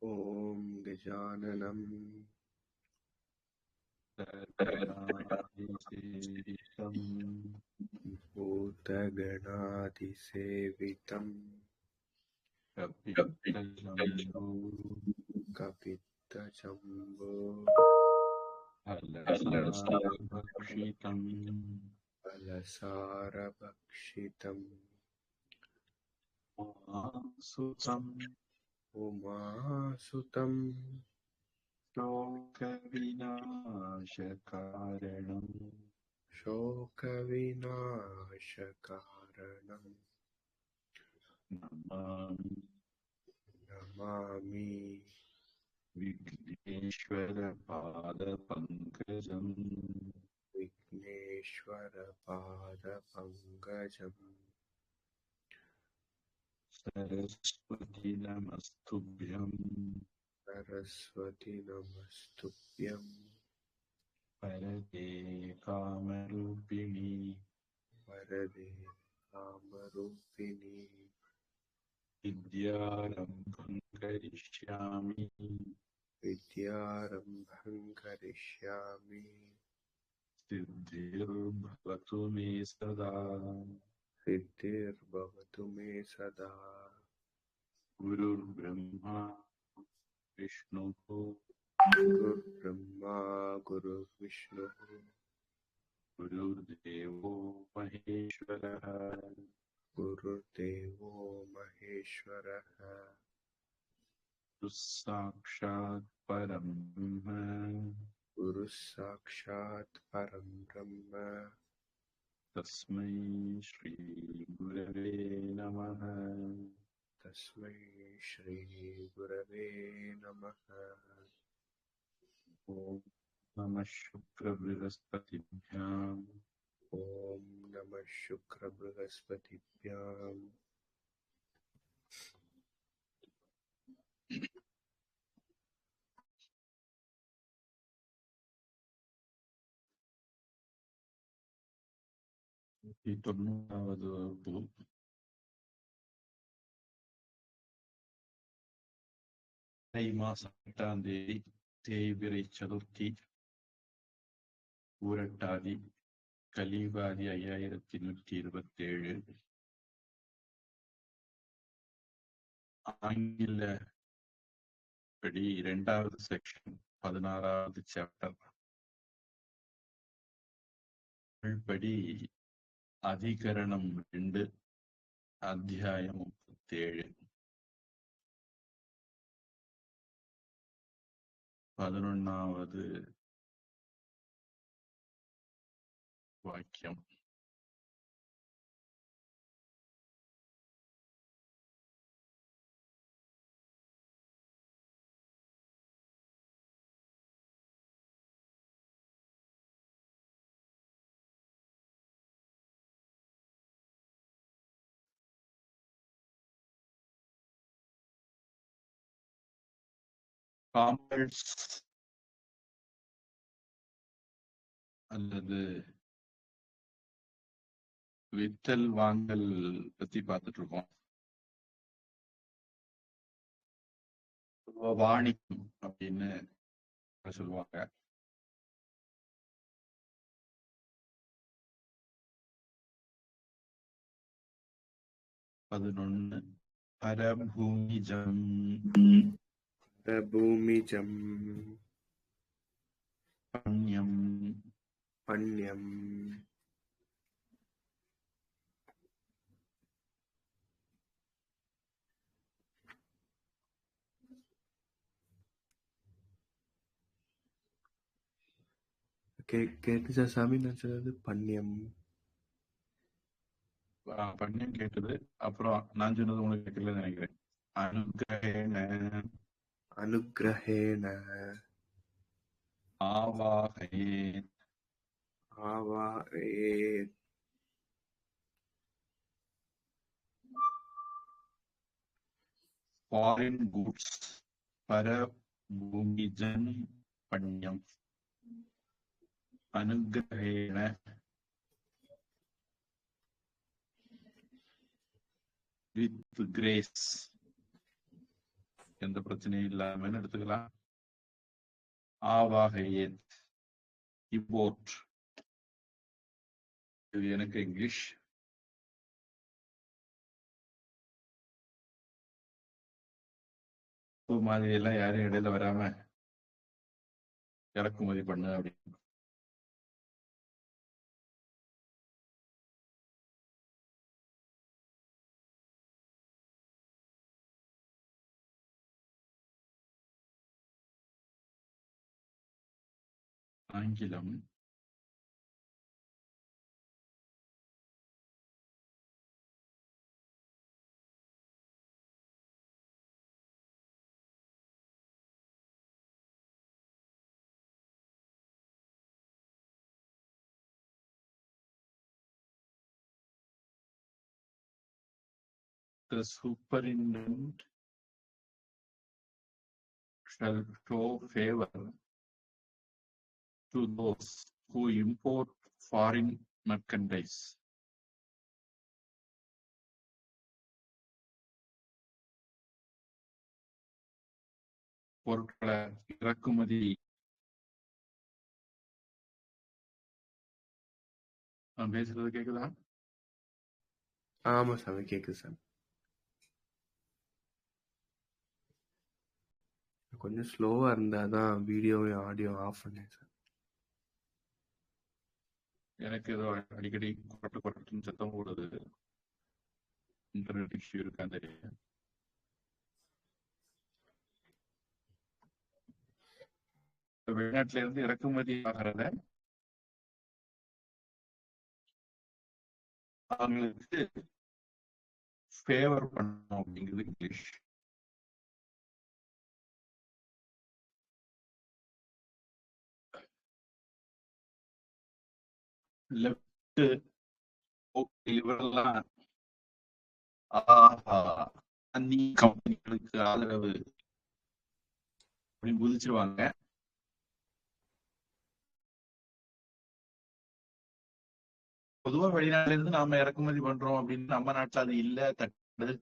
ॐ गजाननं भूतगणाधिसेवितं कपित्तजम्बो फलसारभक्षितम् उमासुतं शोकविनाशकारणं नमामि विघ्नेश्वरपादपङ्कजम् सरस्वती नमस्तुभ्यं वरदे कामरूपिणी विद्यारम्भं करिष्यामि सिद्धिर्भवतु मे सदा गुरुर्ब्रह्मा गुरुर्विष्णुः गुरुर्देवो महेश्वरः साक्षात् परं ब्रह्म तस्मै श्री गुरवे नमः ॐ नमः शुक्रबृहस्पतिभ्याम् தொண்ணூறாவது வகுப்பு தை மாசம் 8ஆம் தேதி தேய்பிறை சதுர்த்தி ஊரட்டாதி கலியுகாதி 5127 ஆங்கில படி 2வது செக்ஷன் 16வது சாப்டர் படி அதிகரணம் 2 அத்தியாயம் 37 11வது வாக்கியம். காம்பல்ஸ் அல்லது வித்தல் வாங்கல் பத்தி பார்த்துட்டு இருக்கோம். வாணிகம் அப்படின்னு சொல்லுவாங்க. பரபூமிஜம் பண்யம் கேட்டுச்சா சாமி? நான் சொன்னது பண்யம் கேட்டது. அப்புறம் நான் சொன்னது உங்களுக்கு கேட்கல நினைக்கிறேன். அனுக்கிரகேண ஆவாஹயேத் foreign goods பரபூமிஜம் பண்யம் அனுகிரகேண வித் கிரேஸ், எந்த பிரச்சனையும் இல்லாமன்னு எடுத்துக்கலாம். ஆவாகையேத் இம்போர்ட், இது எனக்கு இங்கிலீஷ். மாதிரி எல்லாம் யாரும் இடையில வராம இறக்குமதி பண்ணு அப்படின்னு. ஆங்கிலம் the superintendent shall show favor to those who import foreign merchandise. பொருட்களை இறக்குமதி நான் பேசுறது கேக்குதா? ஆமா சாமி, கேக்குது சாமி. கொஞ்சம் ஸ்லோவா இருந்தாதான் வீடியோவையும் ஆடியோ ஆஃப் பண்ணேன் சார். எனக்கு ஏதோ அடிக்கடி குரட்டுன்னு சத்தம் போடுது. இன்டர்நெட் இஷ்யூ இருக்கான்னு தெரியும். வெளிநாட்டுல இருந்து இறக்குமதி ஆகிறத அவங்களுக்கு ஃபேவர் பண்ணணும் அப்படிங்கிறது இங்கிலீஷ். லெப்ட் இவரெல்லாம் அந்நி கம்பெனிகளுக்கு ஆதரவு அப்படின்னு குதிச்சிருவாங்க. பொதுவா வெளிநாட்டுல இருந்து நாம இறக்குமதி பண்றோம் அப்படின்னு நம்ம நாட்டுல அது இல்ல, தட்டு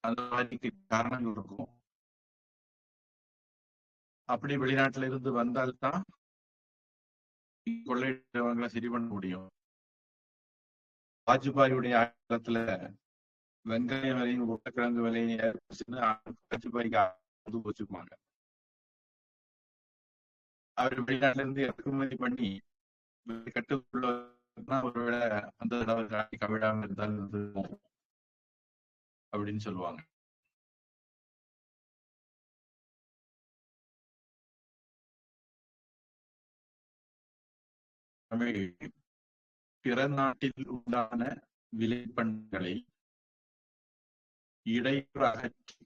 அந்த மாதிரி காரணங்கள் இருக்கும். அப்படி வெளிநாட்டுல இருந்து வந்தால்தான் கொள்ளையடிச்சவங்களை சரி பண்ண முடியும். வாஜ்பாயுடைய காலத்துல வெங்காய விலையும் உருளைக்கிழங்கு விலையும் ஏற்படுச்சுன்னு வாஜ்பாய்க்கு வச்சுக்குவாங்க. அவர் வெளிநாட்டுல இருந்து இறக்குமதி பண்ணி கட்டுக்குள்ள ஒருவேளை அந்த தடவை கவிழாம இருந்தாலும் அப்படின்னு சொல்லுவாங்க. பிற நாட்டில் உண்டான விலைப்பண்களை இடையூறு அகற்றி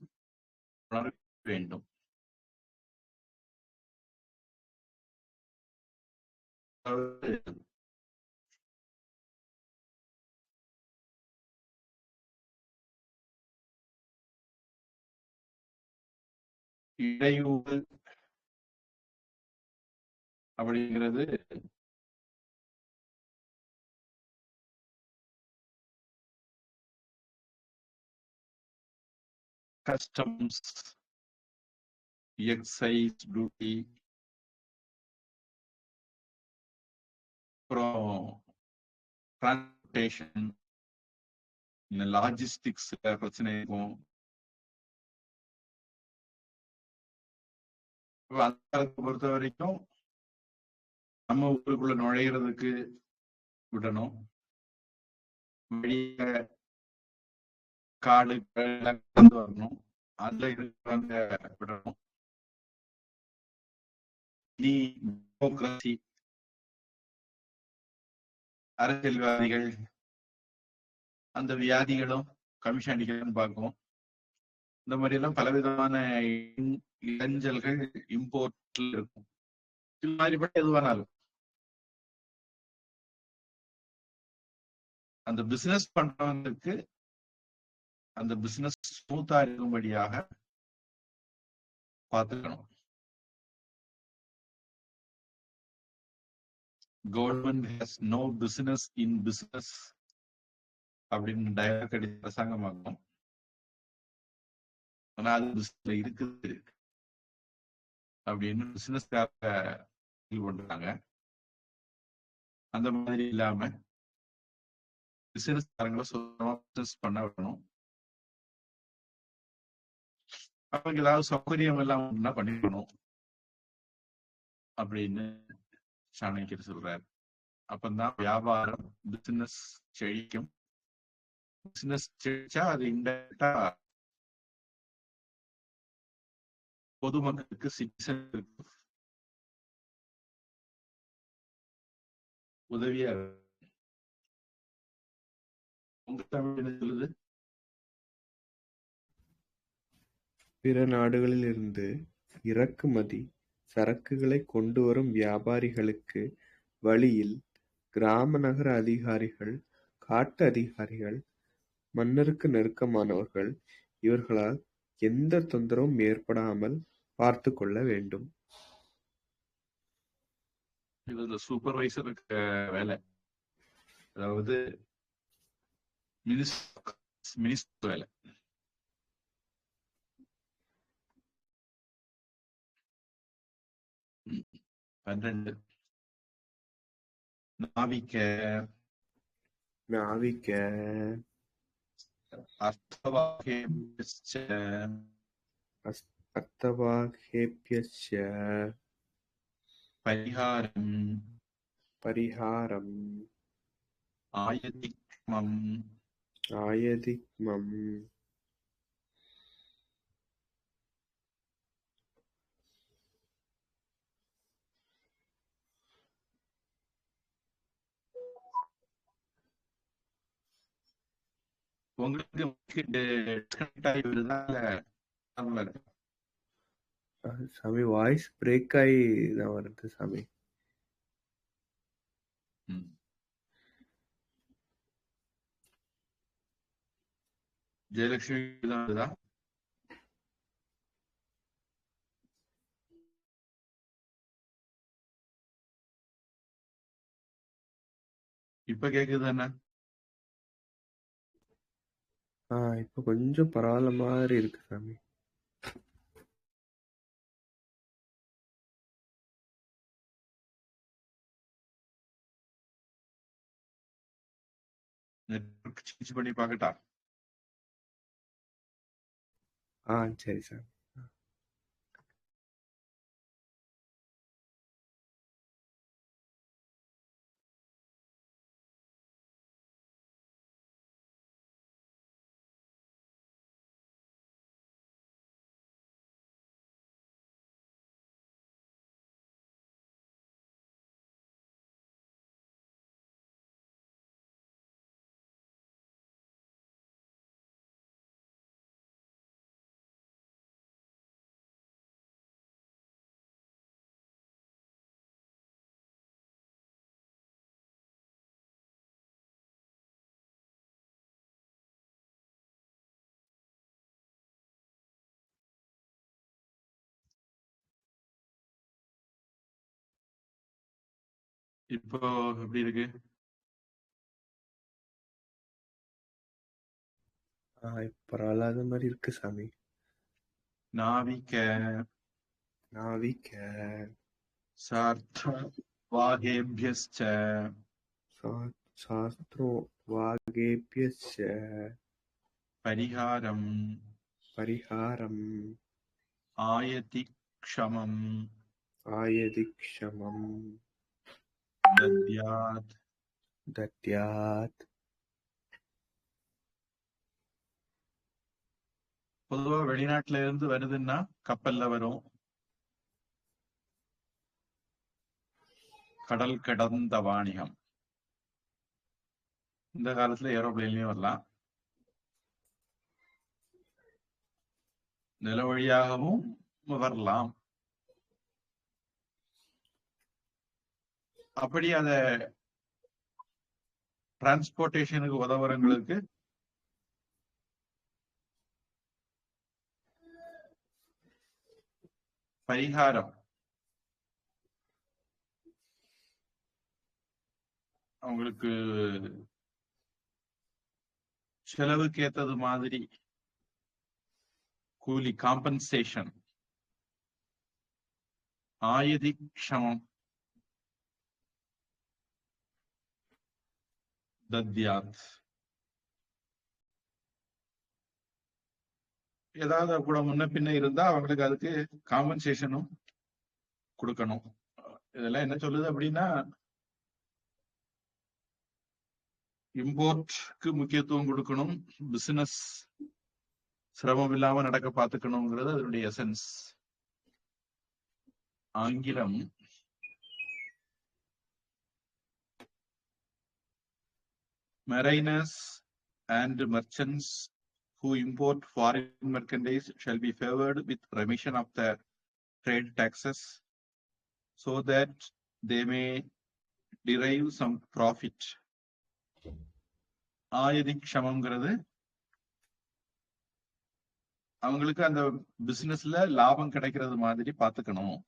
உணர வேண்டும். இடையூறு அப்படிங்கிறது கஸ்டம்ஸ், எக்ஸைஸ் டியூட்டி, அப்புறம் டிரான்ஸ்போர்டேஷன், லாஜிஸ்டிக்ஸ்ல பிரச்சனை இருக்கும். அந்த காலத்தை பொறுத்த வரைக்கும் நம்ம ஊருக்குள்ள நுழையிறதுக்கு விடணும், வெளிய காடு கடந்து வரணும், அதுல இருக்கிறவங்க விடணும். நீ டெமோக்ரசி, அரசியல்வாதிகள் அந்த வியாதிகளும் கமிஷன் அடிக்கணும்னு பார்க்கும். இந்த மாதிரி எல்லாம் பலவிதமான இடைஞ்சல்கள் இம்போர்ட்ல இருக்கும். இது மாதிரிப்பட்ட எதுவானாலும் அந்த பிசினஸ் பண்றவங்களுக்கு அந்த பிசினஸ் ஸ்மூத்தா இருக்கும்படியாக பார்த்துக்கணும். Government has no business in business அப்படின்னு டயலாக் அடிச்சு அரசாங்கமாக்கும். ஆனா அது பிசினஸ்ல இருக்குது அப்படின்னு பிசினஸ்காக பண்றாங்க. அந்த மாதிரி இல்லாம பிசினஸ்காரங்களை சுத்தமா பிசினஸ் பண்ண விடணும். அவங்க ஏதாவது சௌகரியம் எல்லாம் பண்ணிக்கணும் அப்படின்னு சாணக்கியர் சொல்றாரு. அப்பதான் வியாபாரம் பிசினஸ் செழிக்கும். பிசினஸ் செழிச்சா அது இன்டைரக்டா பொதுமக்களுக்கு சிட்டிசனுக்கு உதவியா உங்க தமிழ் என்ன சொல்லுது? பிற நாடுகளில் இருந்து இறக்குமதி சரக்குகளை கொண்டு வரும் வியாபாரிகளுக்கு வழியில் கிராம நகர அதிகாரிகள், காட்டு அதிகாரிகள், மன்னருக்கு நெருக்கமானவர்கள் இவர்களால் எந்த தொந்தரவும் ஏற்படாமல் பார்த்து கொள்ள வேண்டும். இது சூப்பர்வைசருக்கு வேலை, அதாவது மினிஸ்டர் வேலை. நாவிக்க அர்த்தவாகேப்யஸ்ச பரிஹாரம் ஆயதிக்மம் உங்களுக்கு சாமி வாய்ஸ் பிரேக் ஆகி தான் வருது சாமி. ஜெயலட்சுமி தான் இப்ப கேக்குதானே? இப்ப கொஞ்சம் பரவாயில்ல மாதிரி இருக்கு சாமி. சேஞ்ச் பண்ணி பார்க்கட்டா? சரி சார். இப்போ எப்படி இருக்கு? பரவாயில்லாத மாதிரி இருக்கு சாமி. நாவிக்க சார்த்தவாகேப்யஸ்ச பரிஹாரம் ஆயதிக்ஷமம் தத்யாத். பொதுவா வெளிநாட்டுல இருந்து வருதுன்னா கப்பல்ல வரும். கடல் கடந்த வாணிகம். இந்த காலத்துல ஏரோப்ளேன்லயும் வரலாம், நில வழியாகவும் வரலாம். அப்படி அத டிரான்ஸ்போர்டேஷனுக்கு உதவுறவங்களுக்கு பரிகாரம் அவங்களுக்கு செலவுக்கு ஏத்தது மாதிரி கூலி காம்பன்சேஷன் ஆயதி க்ஷமம் தத்யாத். ஏதாவது கூட முன்ன பின்ன இருந்தா அவங்களுக்கு அதுக்கு காம்பன்சேஷனும் கொடுக்கணும். இதெல்லாம் என்ன சொல்லுது அப்படின்னா, இம்போர்ட்க்கு முக்கியத்துவம் கொடுக்கணும், பிசினஸ் சிரமம் இல்லாம நடக்க பார்த்துக்கணுங்கிறது அதனுடைய எசன்ஸ். ஆங்கிலம் mariners and merchants who import foreign merchandise shall be favored with remission of the trade taxes so that they may derive some profit. ஆயதி க்ஷமம்ங்கிறது அவங்களுக்கு அந்த பிசினஸ்ல லாபம் கிடைக்கிறது மாதிரி பாத்துக்கணும்.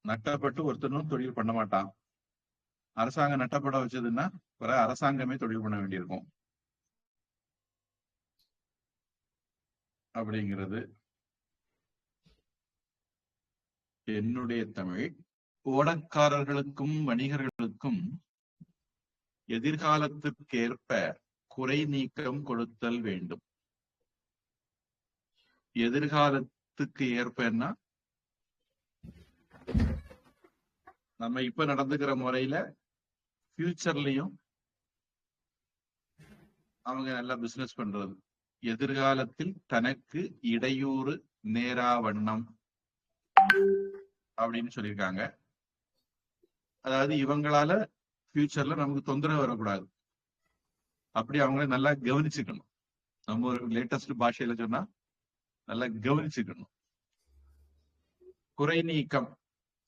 நட்டப்பட்டு ஒருத்தரும் தொழில் பண்ண மாட்டான். அரசாங்கம் நட்டப்பட வச்சதுன்னா அரசாங்கமே தொழில் பண்ண வேண்டியிருக்கும் அப்படிங்கிறது என்னுடைய தமிழ். ஓடக்காரர்களுக்கும் வணிகர்களுக்கும் எதிர்காலத்திற்கேற்ப குறை நீக்கம் கொடுத்தல் வேண்டும். எதிர்காலத்துக்கு ஏற்பன்னா நம்ம இப்ப நடந்துக்கிற முறையில ஃபியூச்சர்லயும் அவங்க நல்லா பிசினஸ் பண்றது. எதிர்காலத்தில் தனக்கு இடையூறு நேரா வண்ணம் அப்படின்னு சொல்லியிருக்காங்க. அதாவது இவங்களால ஃபியூச்சர்ல நமக்கு தொந்தரவு வரக்கூடாது, அப்படி அவங்கள நல்லா கவனிச்சுக்கணும். நம்ம ஒரு லேட்டஸ்ட் பாஷையில சொன்னா நல்லா கவனிச்சுக்கணும். குறை நீக்கம்,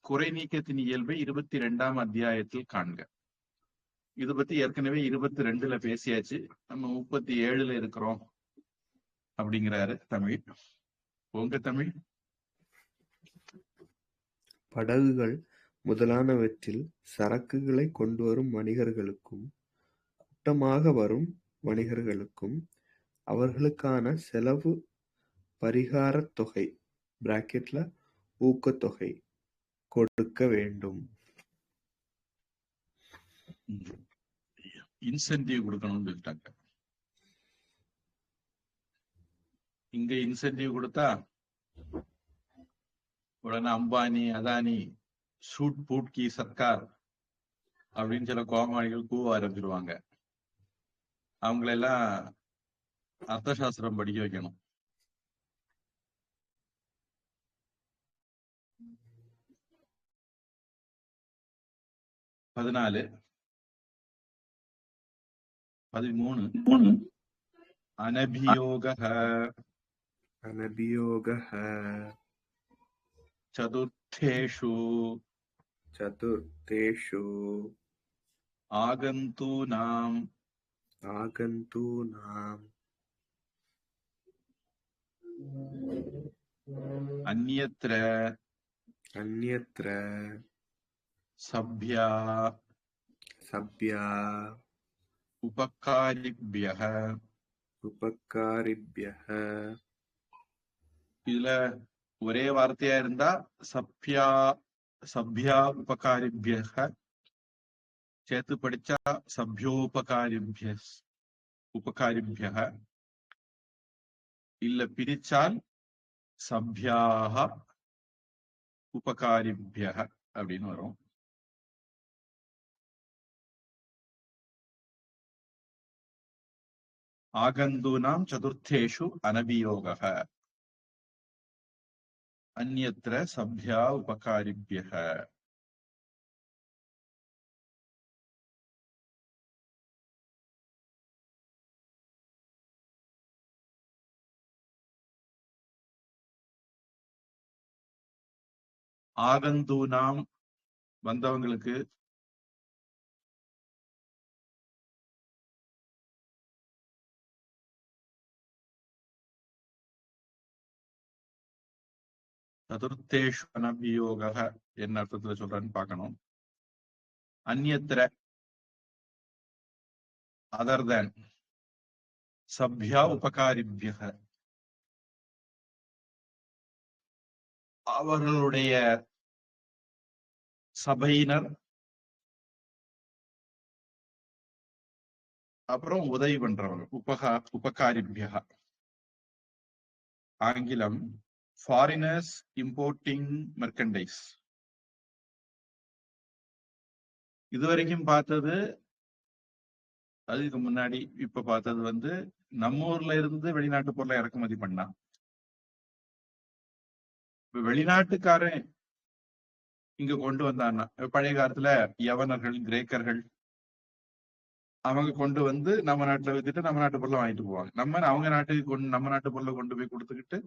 குறை நீக்கத்தின் இயல்பை 22ஆம் அத்தியாயத்தில் காண்க. இது பத்தி ஏற்கனவே 22ல பேசியாச்சு. நம்ம 37ல இருக்கிறோம் அப்படிங்கிறாரு தமிழ். உங்க தமிழ். படகுகள் முதலானவற்றில் சரக்குகளை கொண்டு வரும் வணிகர்களுக்கும் கூட்டமாக வரும் வணிகர்களுக்கும் அவர்களுக்கான செலவு பரிகாரத் தொகை (ஊக்கத்தொகை) கொடுக்க வேண்டும். இன்சென்டிவ் கொடுக்கணும்னு சொல்லிட்டாங்க. இங்க இன்சென்டிவ் கொடுத்தா உடனே அம்பானி அதானி சூட் பூட் கி சர்க்கார் அப்படின்னு சில கோமாளிகள் கூவ ஆரம்பிச்சிருவாங்க. அவங்களெல்லாம் அர்த்தசாஸ்திரம் படிக்க வைக்கணும். பதினாலு 13 அனபியோகः சதுர்த்தேஷு ஆகந்தூனாம் அந்யத்ர சப்யா உபகாரிப்யः. இதுல ஒரே வார்த்தையா இருந்தா சப்யா உபகாரிப்யः, சேர்த்து படிச்சா உபகாரிப்யः, இல்ல பிரிச்சால் சப்யாக உபகாரிப்யः அப்படின்னு வரும். ஆகந்தூனாம் சதுர்த்தேஷு அனபியோகः அந்யத்ர சப்யா உபகாரிப்யः. ஆகந்தூனாம் வந்தவங்களுக்கு, சதுர்த்தேஷு அனபியோகः என்ன அர்த்தத்துல சொல்றான்னு பார்க்கணும். अन्यत्र other than சப்யா உபகாரிபியக அவர்களுடைய சபையினர் அப்புறம் உதவி பண்றவங்க உபகாரிபியக. ஆங்கிலம் ஃபாரினர்ஸ் இம்போர்ட்டிங் மெர்கண்டைஸ். இதுவரைக்கும் பார்த்தது, அதுக்கு முன்னாடி இப்ப பார்த்தது நம்ம ஊர்ல இருந்து வெளிநாட்டு பொருளை இறக்குமதி பண்ணா. இப்ப வெளிநாட்டுக்காரன் இங்க கொண்டு வந்தான்னா, பழைய காலத்துல யவனர்கள், கிரேக்கர்கள் அவங்க கொண்டு வந்து நம்ம நாட்டுல வித்துட்டு நம்ம நாட்டு பொருளை வாங்கிட்டு போவாங்க. நம்ம அவங்க நாட்டுக்கு நம்ம நாட்டு பொருளை கொண்டு போய் கொடுத்துக்கிட்டு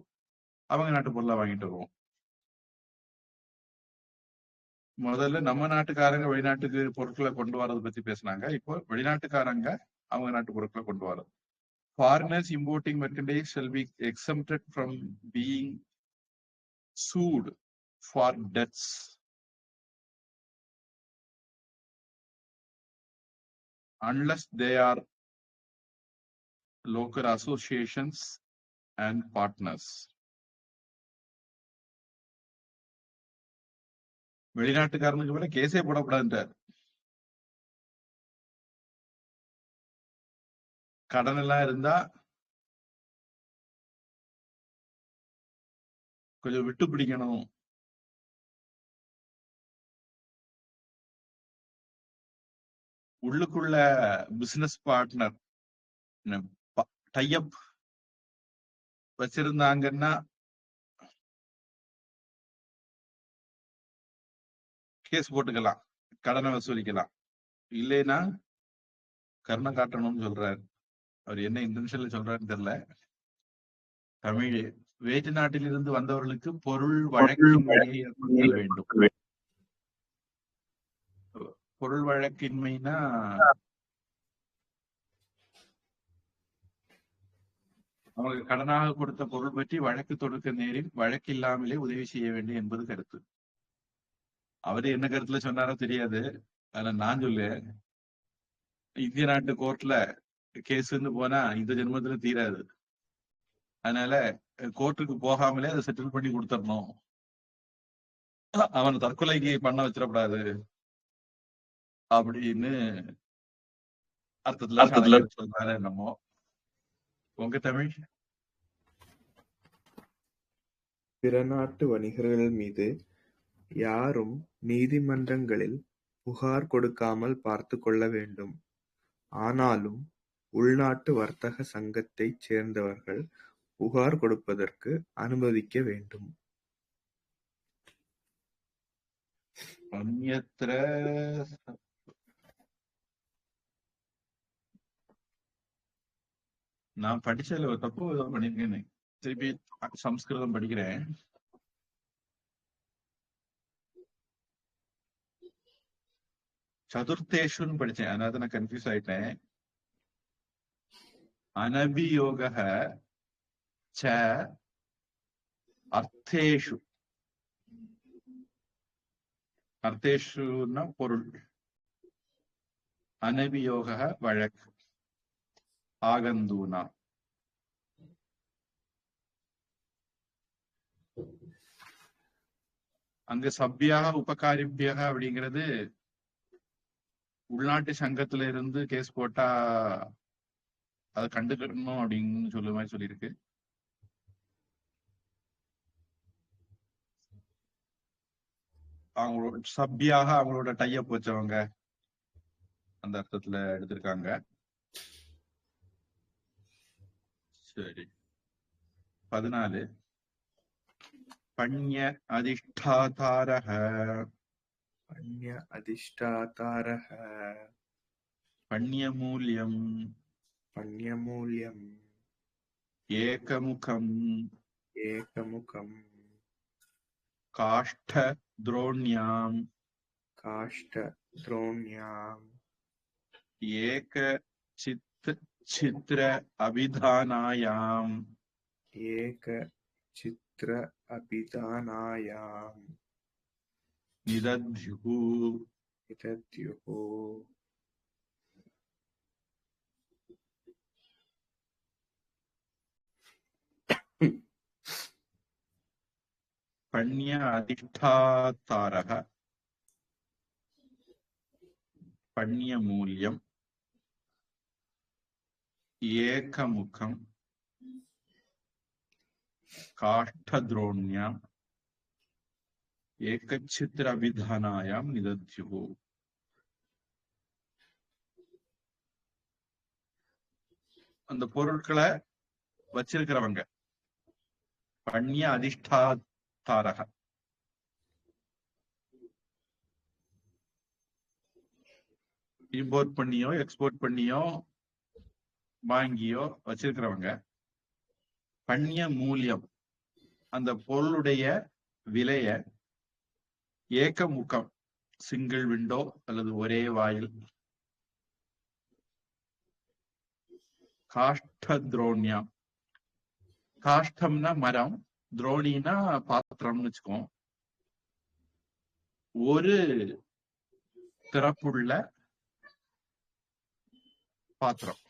அவங்க நாட்டு பொருளை வாங்கிட்டு வருவோம். முதல்ல நம்ம நாட்டுக்காரங்க வெளிநாட்டுக்கு பொருட்களை கொண்டு வரதை பத்தி பேசினாங்க. இப்போ வெளிநாட்டுக்காரங்க அவங்க நாட்டு பொருட்களை கொண்டு வர்றது. Foreigners importing merchandise shall be exempted from being sued for debts unless they are local associations and partners. வெளிநாட்டுக்காரனுக்கு மேல கேஸே போடக்கூடாதுன்றார். கடன் எல்லாம் இருந்தா கொஞ்சம் விட்டு பிடிக்கணும். உள்ளுக்குள்ள பிசினஸ் பார்ட்னர் டைப் வச்சிருந்தாங்கன்னா கேஸ் போட்டுக்கலாம், கடனை வசூலிக்கலாம். இல்லைன்னா கருணை காட்டணும்னு சொல்றாரு. அவர் என்ன இன்டென்ஷன்ல சொல்றாருன்னு தெரியல. தமிழ் வேற்று நாட்டிலிருந்து வந்தவர்களுக்கு பொருள் வழக்கின்மையை ஏற்படுத்தல் வேண்டும். பொருள் வழக்கின்மைனா அவங்களுக்கு கடனாக கொடுத்த பொருள் பற்றி வழக்கு தொடுக்க நேரில் வழக்கு இல்லாமலே உதவி செய்ய வேண்டும் என்பது கருத்து. அவரு என்ன கருத்துல சொன்னாரோ தெரியாது. ஆனா நான் சொல்லேன், இந்திய நாட்டு கோர்ட்ல கேஸ்ன்னு போனா இந்த ஜென்மத்துல தீராது. அதனால கோர்ட்டுக்கு போகாமலே அதை செட்டில் பண்ணி கொடுத்துடணும். அவன் தற்கொலைக்கு பண்ண வச்சிடக்கூடாது அப்படின்னு அர்த்தத்துல சொல்றாரு. என்னமோ உங்க தமிழ். பிற நாட்டு வணிகர்கள் மீது யாரும் நீதிமன்றங்களில் புகார் கொடுக்காமல் பார்த்து கொள்ள வேண்டும். ஆனாலும் உள்நாட்டு வர்த்தக சங்கத்தைச் சேர்ந்தவர்கள் புகார் கொடுப்பதற்கு அனுமதிக்க வேண்டும். அந்யத்ர நான் படிச்சதுல ஒரு தப்பு பண்ணிருக்கேன். திருப்பி சம்ஸ்கிருதம் படிக்கிறேன். சதுர்த்தேஷுன்னு படிச்சேன், அதனால நான் கன்ஃபியூஸ் ஆயிட்டேன். அனபியோக ச அர்த்தேஷு. அர்த்தேஷுன்னா பொருள், அனபியோக வழக்கு, ஆகந்தூனா. அங்க சப்யாக உபகாரிபியக அப்படிங்கிறது உள்நாட்டு சங்கத்துல இருந்து கேஸ் போட்டா அதை கண்டுக்கணும் அப்படின்னு சொல்ல மாதிரி சொல்லியிருக்கு. அவங்களோட சப்யாக அவங்களோட டைப் வச்சவங்க அந்த அர்த்தத்துல எடுத்திருக்காங்க. சரி. 14 பண்ய அதிஷ்டாதாரஹ. பண்ய அதிஷ்டாதாரஹ பண்யமூல்யம் பண்யமூல்யம் ஏகமுகம் ஏகமுகம் காஷ்ட துரோண்யாம் காஷ்ட துரோண்யாம் ஏக சித்ர அபிதானாயாம் ஏக சித்ர அபிதானாயாம் நிதத்யுஹு निदद्युः पण्य अधिष्ठातारः पण्यमूल्यम् एकमुखम् काष्ठद्रोण्याम् एकच्छिद्राभिधानायां निदद्युः. அந்த பொருட்களை வச்சிருக்கிறவங்க பண்ய அதிஷ்டாதாரக, இம்போர்ட் பண்ணியோ எக்ஸ்போர்ட் பண்ணியோ வாங்கியோ வச்சிருக்கிறவங்க பண்ய மூல்யம், அந்த பொருளுடைய விலைய ஏக முகம் சிங்கிள் விண்டோ அல்லது ஒரே வாயில் காஷ்ட துரோண்யம், காஷ்டம்னா மரம், துரோணினா பாத்திரம்னு வச்சுக்கோம், ஒரு திறப்புள்ள பாத்திரம்.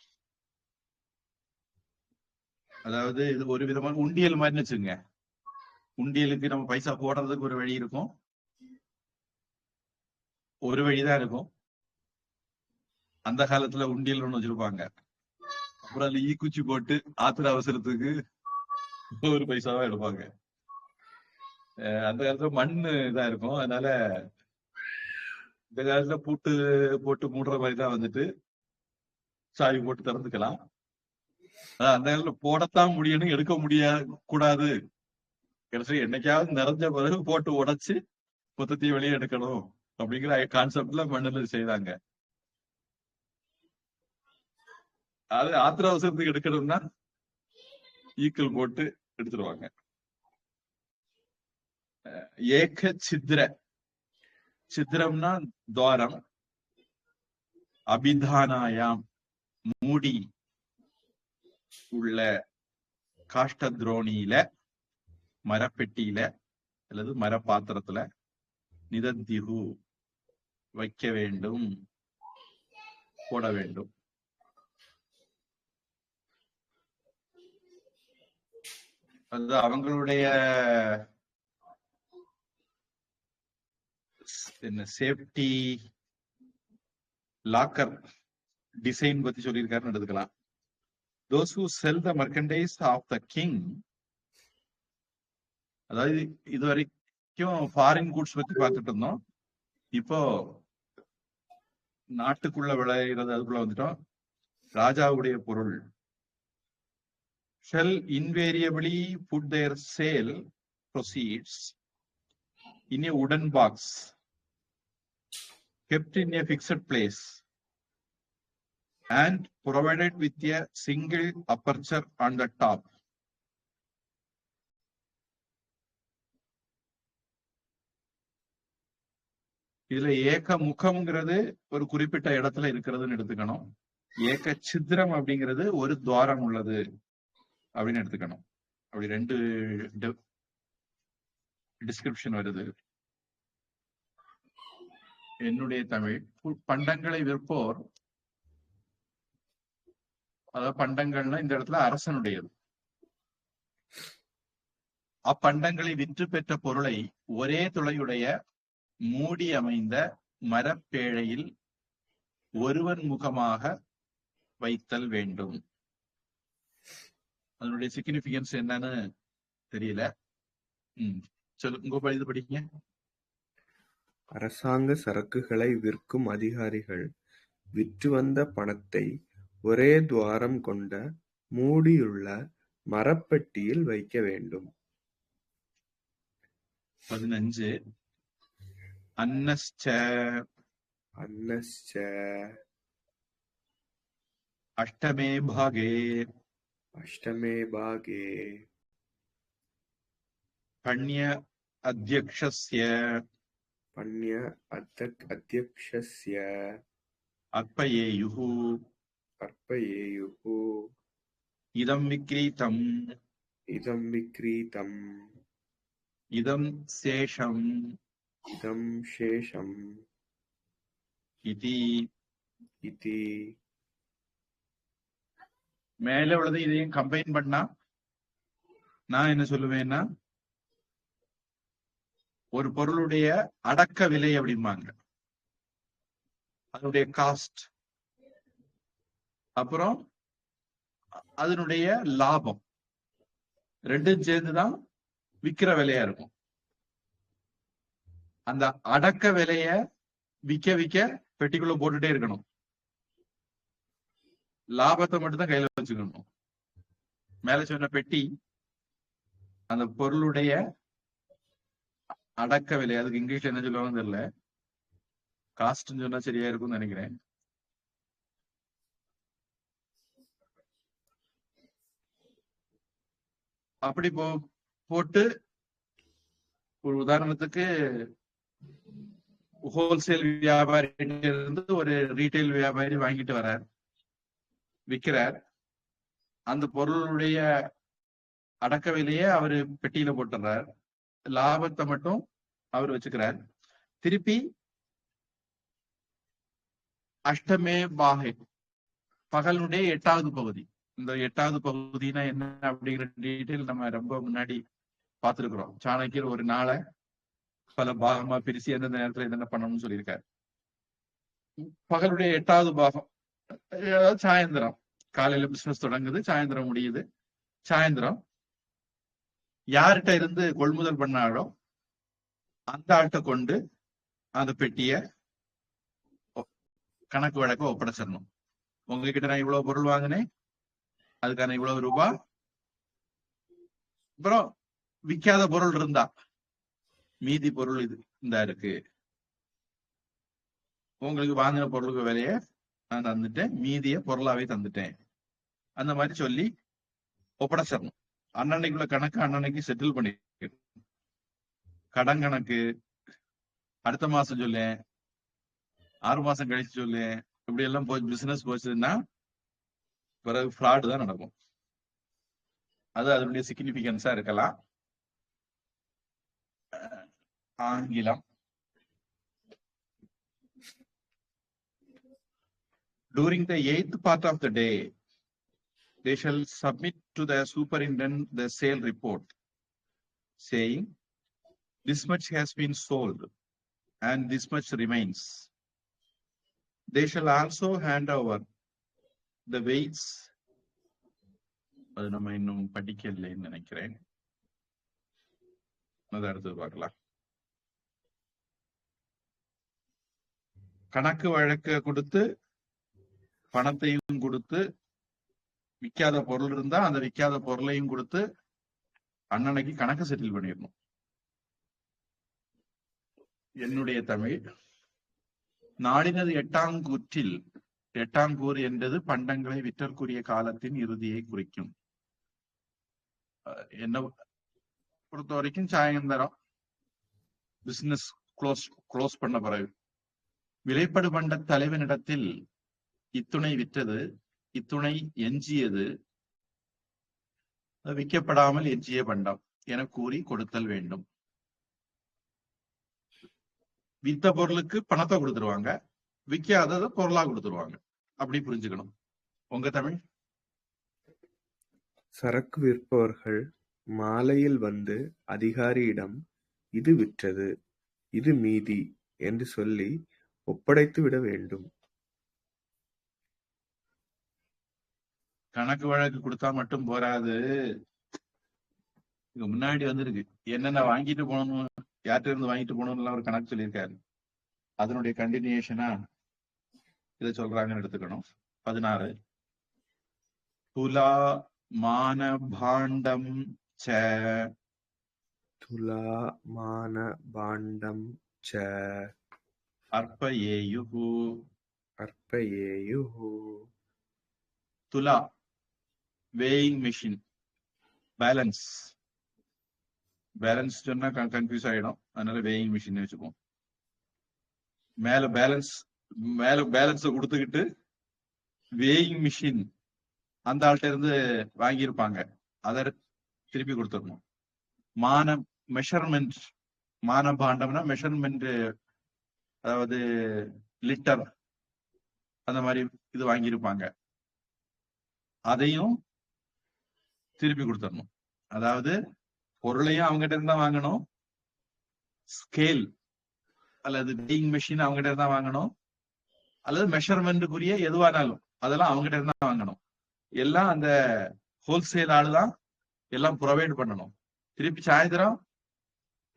அதாவது இது ஒரு விதமான உண்டியல் மாதிரி வச்சுங்க. உண்டியலுக்கு நம்ம பைசா போடுறதுக்கு ஒரு வழி இருக்கும், ஒரு வழிதான் இருக்கும். அந்த காலத்துல உண்டியல் ஒண்ணு வச்சிருப்பாங்க. அப்புறம் அதுல ஈக்குச்சி போட்டு ஆத்திர அவசரத்துக்கு ஒரு பைசாவா எடுப்பாங்க. அந்த காலத்துல மண்ணு இதா இருக்கும், அதனால இந்த காலத்துல பூட்டு போட்டு மூடுற மாதிரிதான் வந்துட்டு சாவி போட்டு திறந்துக்கலாம். அந்த காலத்துல போடத்தான் முடியணும், எடுக்க கூடாது. கடைசி என்னைக்காவது நிறைஞ்ச பிறகு போட்டு உடைச்சு மொத்தத்தையும் வெளியே எடுக்கணும் அப்படிங்கிற கான்செப்ட்ல மண்ணுல செய்தாங்க. அது ஆத்திர அவசரத்துக்கு எடுக்கணும்னா ஈக்கள் போட்டு எடுத்துருவாங்க. ஏக சித்திர, சித்திரம்னா துவாரம், அபிதானாயாம் மூடி உள்ள காஷ்ட துரோணியில மரப்பெட்டியில அல்லது மரப்பாத்திரத்துல நிதத்யுஹு வைக்க வேண்டும், போட வேண்டும். அது அவங்களுடைய என்ன சேஃப்டி லாக்கர் டிசைன் பத்தி சொல்லியிருக்காருன்னு எடுத்துக்கலாம். Those who sell the merchandise of the king, அதாவது இது வரைக்கும் ஃபாரின் கூட்ஸ் பத்தி பார்த்துட்டு இருந்தோம், இப்போ நாட்டுக்குள்ள விளையிறது அதுக்குள்ள வந்துட்டோம். ராஜாவுடைய பொருள் shall invariably put their sale proceeds in a wooden box kept in a fixed place and provided with a single aperture on the top. இதுல ஏக முகம்ங்கிறது ஒரு குறிப்பிட்ட இடத்துல இருக்கிறதுன்னு எடுத்துக்கணும். ஏக சித்திரம் அப்படிங்கிறது ஒரு துவாரம் உள்ளது அப்படின்னு எடுத்துக்கணும். அப்படி ரெண்டு டிஸ்கிரிப்ஷன் வருது. என்னுடைய தமிழ் பண்டங்களை விற்போர், அதாவது பண்டங்கள்னா இந்த இடத்துல அரசனுடையது. அப்பண்டங்களை விற்று பெற்ற பொருளை ஒரே துளையுடைய மூடி அமைந்த மரப்பேழையில் ஒருவன் முகமாக வைத்தல் வேண்டும். அதனுடைய சிக்னிபிகன்ஸ் என்னன்னு தெரியல. சொல்லுங்க, இது படிங்க. அரசாங்க சரக்குகளை விற்கும் அதிகாரிகள் விற்று வந்த பணத்தை ஒரே துவாரம் கொண்ட மூடியுள்ள மரப்பெட்டியில் வைக்க வேண்டும். 15 अन्नश्च अष्टमे भागे पण्य अध्यक्षस्य अर्पयेयुः इदं विक्रीतम् इदं शेषम् இதி. இதி. மேல உள்ளது இதையும் கம்பைன் பண்ணா நான் என்ன சொல்லுவேன்னா, ஒரு பொருளுடைய அடக்க விலை அப்படிம்பாங்க, அதனுடைய காஸ்ட், அப்புறம் அதனுடைய லாபம், ரெண்டும் சேர்ந்துதான் விக்கிற விலையா இருக்கும். அந்த அடக்க விலைய விக்க விக்க பெட்டிக்குள்ள போட்டுட்டே இருக்கணும், லாபத்தை மட்டும் தான் கையில வச்சுக்கணும். மேல சொன்ன பெட்டி அந்த பொருளுடைய அடக்க விலை, அதுக்கு இங்கிலீஷ்ல என்ன சொல்லுவாங்க தெரியல, காஸ்ட்னு சொன்னா சரியா இருக்கும்னு நினைக்கிறேன். அப்படி போட்டு, ஒரு உதாரணத்துக்கு ஹோல்சேல் வியாபாரி இருந்து ஒரு ரீட்டைல் வியாபாரி வாங்கிட்டு வரார், விற்கிறார். அந்த பொருளுடைய அடக்க விலையை அவரு பெட்டியில போட்டுறார், லாபத்தை மட்டும் அவர் வச்சுக்கிறார். திருப்பி அஷ்டமே பாகை, பகலுடைய 8வது பகுதி. இந்த 8வது பகுதினா என்ன அப்படிங்கிற டீட்டெயில் நம்ம ரொம்ப முன்னாடி பார்த்திருக்கிறோம். சாணக்கியர் ஒரு நாளை பல பாகமா பிரிச்சு எந்தெந்த நேரத்துல என்னென்ன பண்ணணும்னு சொல்லியிருக்காரு. பகலுடைய 8வது பாகம் சாயந்தரம், காலையில பிசினஸ் தொடங்குது, சாயந்தரம் முடியுது. சாயந்தரம் யார்கிட்ட இருந்து கொள்முதல் பண்ணாலோ அந்த ஆள்கிட்ட கொண்டு அந்த பெட்டிய கணக்கு வழக்க ஒப்படைச்சிடணும். உங்ககிட்ட நான் இவ்வளவு பொருள் வாங்கினேன், அதுக்கான இவ்வளவு ரூபாய். அப்புறம் விற்காத பொருள் இருந்தா, மீதி பொருள் இது இந்த இருக்கு, உங்களுக்கு வாங்கின பொருளுக்கு விலைய நான் தந்துட்டேன், மீதிய பொருளாவே தந்துட்டேன், அந்த மாதிரி சொல்லி ஒப்படைச்சிடணும். அன்னன்னைக்குள்ள கணக்கு அன்னன்னைக்கு செட்டில் பண்ணி, கடன் கணக்கு அடுத்த மாசம் சொல்லு, 6 மாசம் கழிச்சு சொல்லு, இப்படி எல்லாம் பிசினஸ் போச்சுன்னா பிறகு ஃப்ராடு தான் நடக்கும். அது அதனுடைய சிக்னிபிகன்ஸா இருக்கலாம். ஆங்கிலம். During the 8th part of the day, they shall submit to the superintendent the sale report, saying, this much has been sold and this much remains. They shall also hand over the weights. அது நம்ம இன்னும் படிக்கலைன்னு நினைக்கிறேன், அதை அடுத்து பார்க்கலாம். கணக்கு வழக்க கொடுத்து, பணத்தையும் கொடுத்து, விற்காத பொருள் இருந்தா அந்த விற்காத பொருளையும் கொடுத்து அன்னன்னைக்கு கணக்கு செட்டில் பண்ணிடணும். என்னுடைய தமிழ். நாடினது 8ஆங்கூற்றில், 8ஆங்கூர் என்பது பண்டங்களை விற்றற்குரிய காலத்தின் இறுதியை குறிக்கும். என்ன பொறுத்த வரைக்கும் சாயந்தரம் பிசினஸ் க்ளோஸ் பண்ண பிறகு விலைப்படு பண்ட தலைவனிடத்தில் இத்துணை விற்றது, இத்துணை எஞ்சியது, விற்கப்படாமல் எஞ்சிய பண்டம் என கூறி கொடுத்தல் வேண்டும். வித்த பொருளுக்கு பணத்தை கொடுத்துருவாங்க, விற்காதத பொருளா கொடுத்துருவாங்க, அப்படி புரிஞ்சுக்கணும். உங்க தமிழ். சரக்கு விற்பவர்கள் மாலையில் வந்து அதிகாரியிடம் இது விற்றது, இது மீதி என்று சொல்லி ஒப்படைத்து விட வேண்டும். கணக்கு வழக்கு கொடுத்தா மட்டும் போராது, இங்க முன்னாடி வந்திருக்கு என்னென்ன வாங்கிட்டு போகணும், யார்கிட்ட இருந்து வாங்கிட்டு போகணும்னு ஒரு கணக்கு சொல்லியிருக்காரு. அதனுடைய கண்டினியூஷனா இதை சொல்றாங்கன்னு எடுத்துக்கணும். 16 துலா மான பாண்டம் ச, துலா மான பாண்டம் ச அர்ப்பயேயுஹு, அர்ப்பயேயுஹு. துலா வேயிங் மிஷின், பேலன்ஸ். பேலன்ஸ் சொன்னா கன்ஃபியூஸ் ஆயிடும், அதனால வேயிங் மிஷின் வச்சுப்போம். மேல பேலன்ஸ் கொடுத்துக்கிட்டு வேயிங் மிஷின் அந்த ஆள்கிட்ட இருந்து வாங்கியிருப்பாங்க, அதை திருப்பி கொடுத்துடணும். மெஷர்மெண்ட், மான பாண்டம்னா மெஷர்மெண்ட், அதாவது லிட்டர் அந்த மாதிரி இது வாங்கியிருப்பாங்க. அதையும் திருப்பி கொடுத்துடணும். அதாவது பொருளையும் அவங்ககிட்ட இருந்தா வாங்கணும், ஸ்கேல் அல்லது வெயிங் மெஷின் அவங்ககிட்ட இருந்தா வாங்கணும், அல்லது மெஷர்மெண்ட்டுக்குரிய எதுவானாலும் அதெல்லாம் அவங்ககிட்ட இருந்தா வாங்கணும். எல்லாம் அந்த ஹோல்சேல் ஆளுதான் எல்லாம் ப்ரொவைட் பண்ணணும். திருப்பி சாயந்தரம்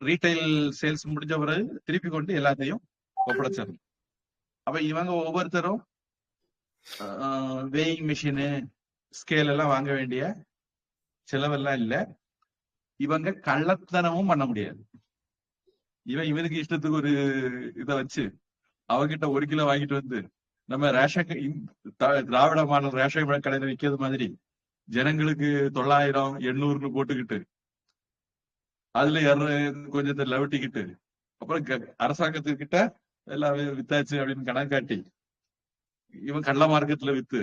ரீட்டைல் சேல்ஸ் முடிஞ்ச பிறகு திருப்பி கொண்டு எல்லாத்தையும் ஒப்படைச்சிடணும். அப்ப இவங்க ஒவ்வொருத்தரும் வேயிங் மிஷினு, ஸ்கேல் எல்லாம் வாங்க வேண்டிய செலவெல்லாம் இல்லை. இவங்க கள்ளத்தனமும் பண்ண முடியாது. இவனுக்கு இஷ்டத்துக்கு ஒரு இதை வச்சு அவகிட்ட 1 கிலோ வாங்கிட்டு வந்து நம்ம ரேஷன் திராவிட மாடல் ரேஷன் கடையில விற்கிறது மாதிரி ஜனங்களுக்கு 900 800 போட்டுக்கிட்டு அதுல கொஞ்சத்தை லவட்டிக்கிட்டு அப்புறம் அரசாங்கத்துக்கிட்ட எல்லாம் வித்தாச்சு அப்படின்னு கணக்காட்டி இவன் கள்ள மார்க்கெட்ல வித்து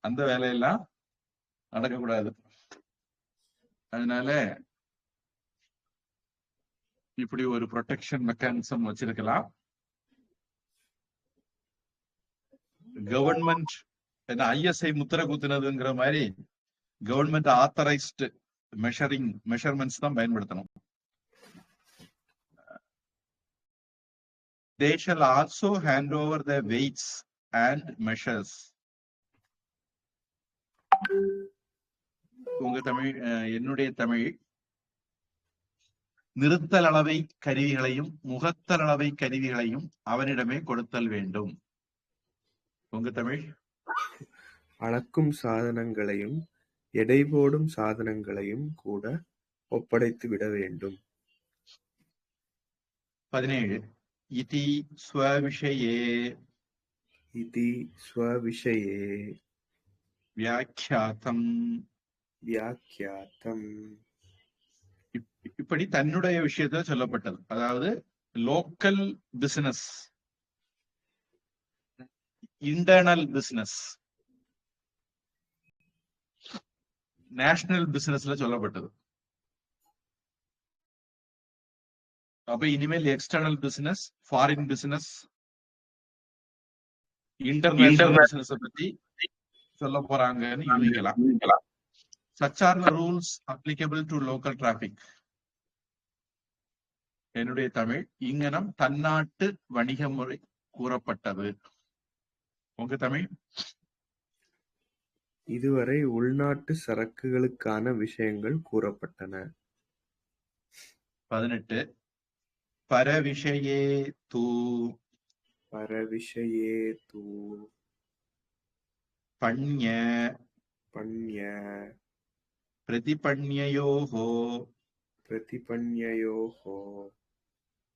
அந்த வேலையெல்லாம் நடக்கக்கூடாது. அதனால இப்படி ஒரு ப்ரொடெக்ஷன் மெக்கானிசம் வச்சிருக்கலாம். கவர்மெண்ட் ஐஎஸ்ஐ முத்திரை குத்துனதுங்கிற மாதிரி கவர்மெண்ட் ஆத்தரைஸ்டு மெஷர்மெண்ட்ஸ் தான் பயன்படுத்தணும். They shall also hand over their weights and measures. உங்க தமிழ், என்னுடைய தமிழ், நிறுத்தல் அளவை கருவிகளையும் முகத்தல் அளவை கருவிகளையும் அவனிடமே கொடுத்தல் வேண்டும். உங்க தமிழ், அளக்கும் சாதனங்களையும் எடை போடும் சாதனங்களையும் கூட ஒப்படைத்து விட வேண்டும். 17 இதி ஸ்வவிஷயே இதி ஸ்வவிஷயே வியாக்கியாதம் வியாக்கியாதம். இப்படி தன்னுடைய விஷயத்துல சொல்லப்பட்டது. அதாவது local business, internal business, national பிசினஸ்ல சொல்லப்பட்டது. அப்ப இனிமேல் external business, foreign business, international business பத்தி சொல்ல போறாங்கன்னு யூகிக்கலாம். Such are the rules applicable to local traffic. என்னுடைய தமிழ், இங்கனம் தன்னாட்டு வணிக முறை கூறப்பட்டது. உங்க தமிழ், இதுவரை உள்நாட்டு சரக்குகளுக்கான விஷயங்கள் கூறப்பட்டன. 18 பரவிஷயே தூ பரவிஷயே தூ பண்ய பண்ய பிரதிபண்யயோஹோ பிரதிபண்யயோஹோ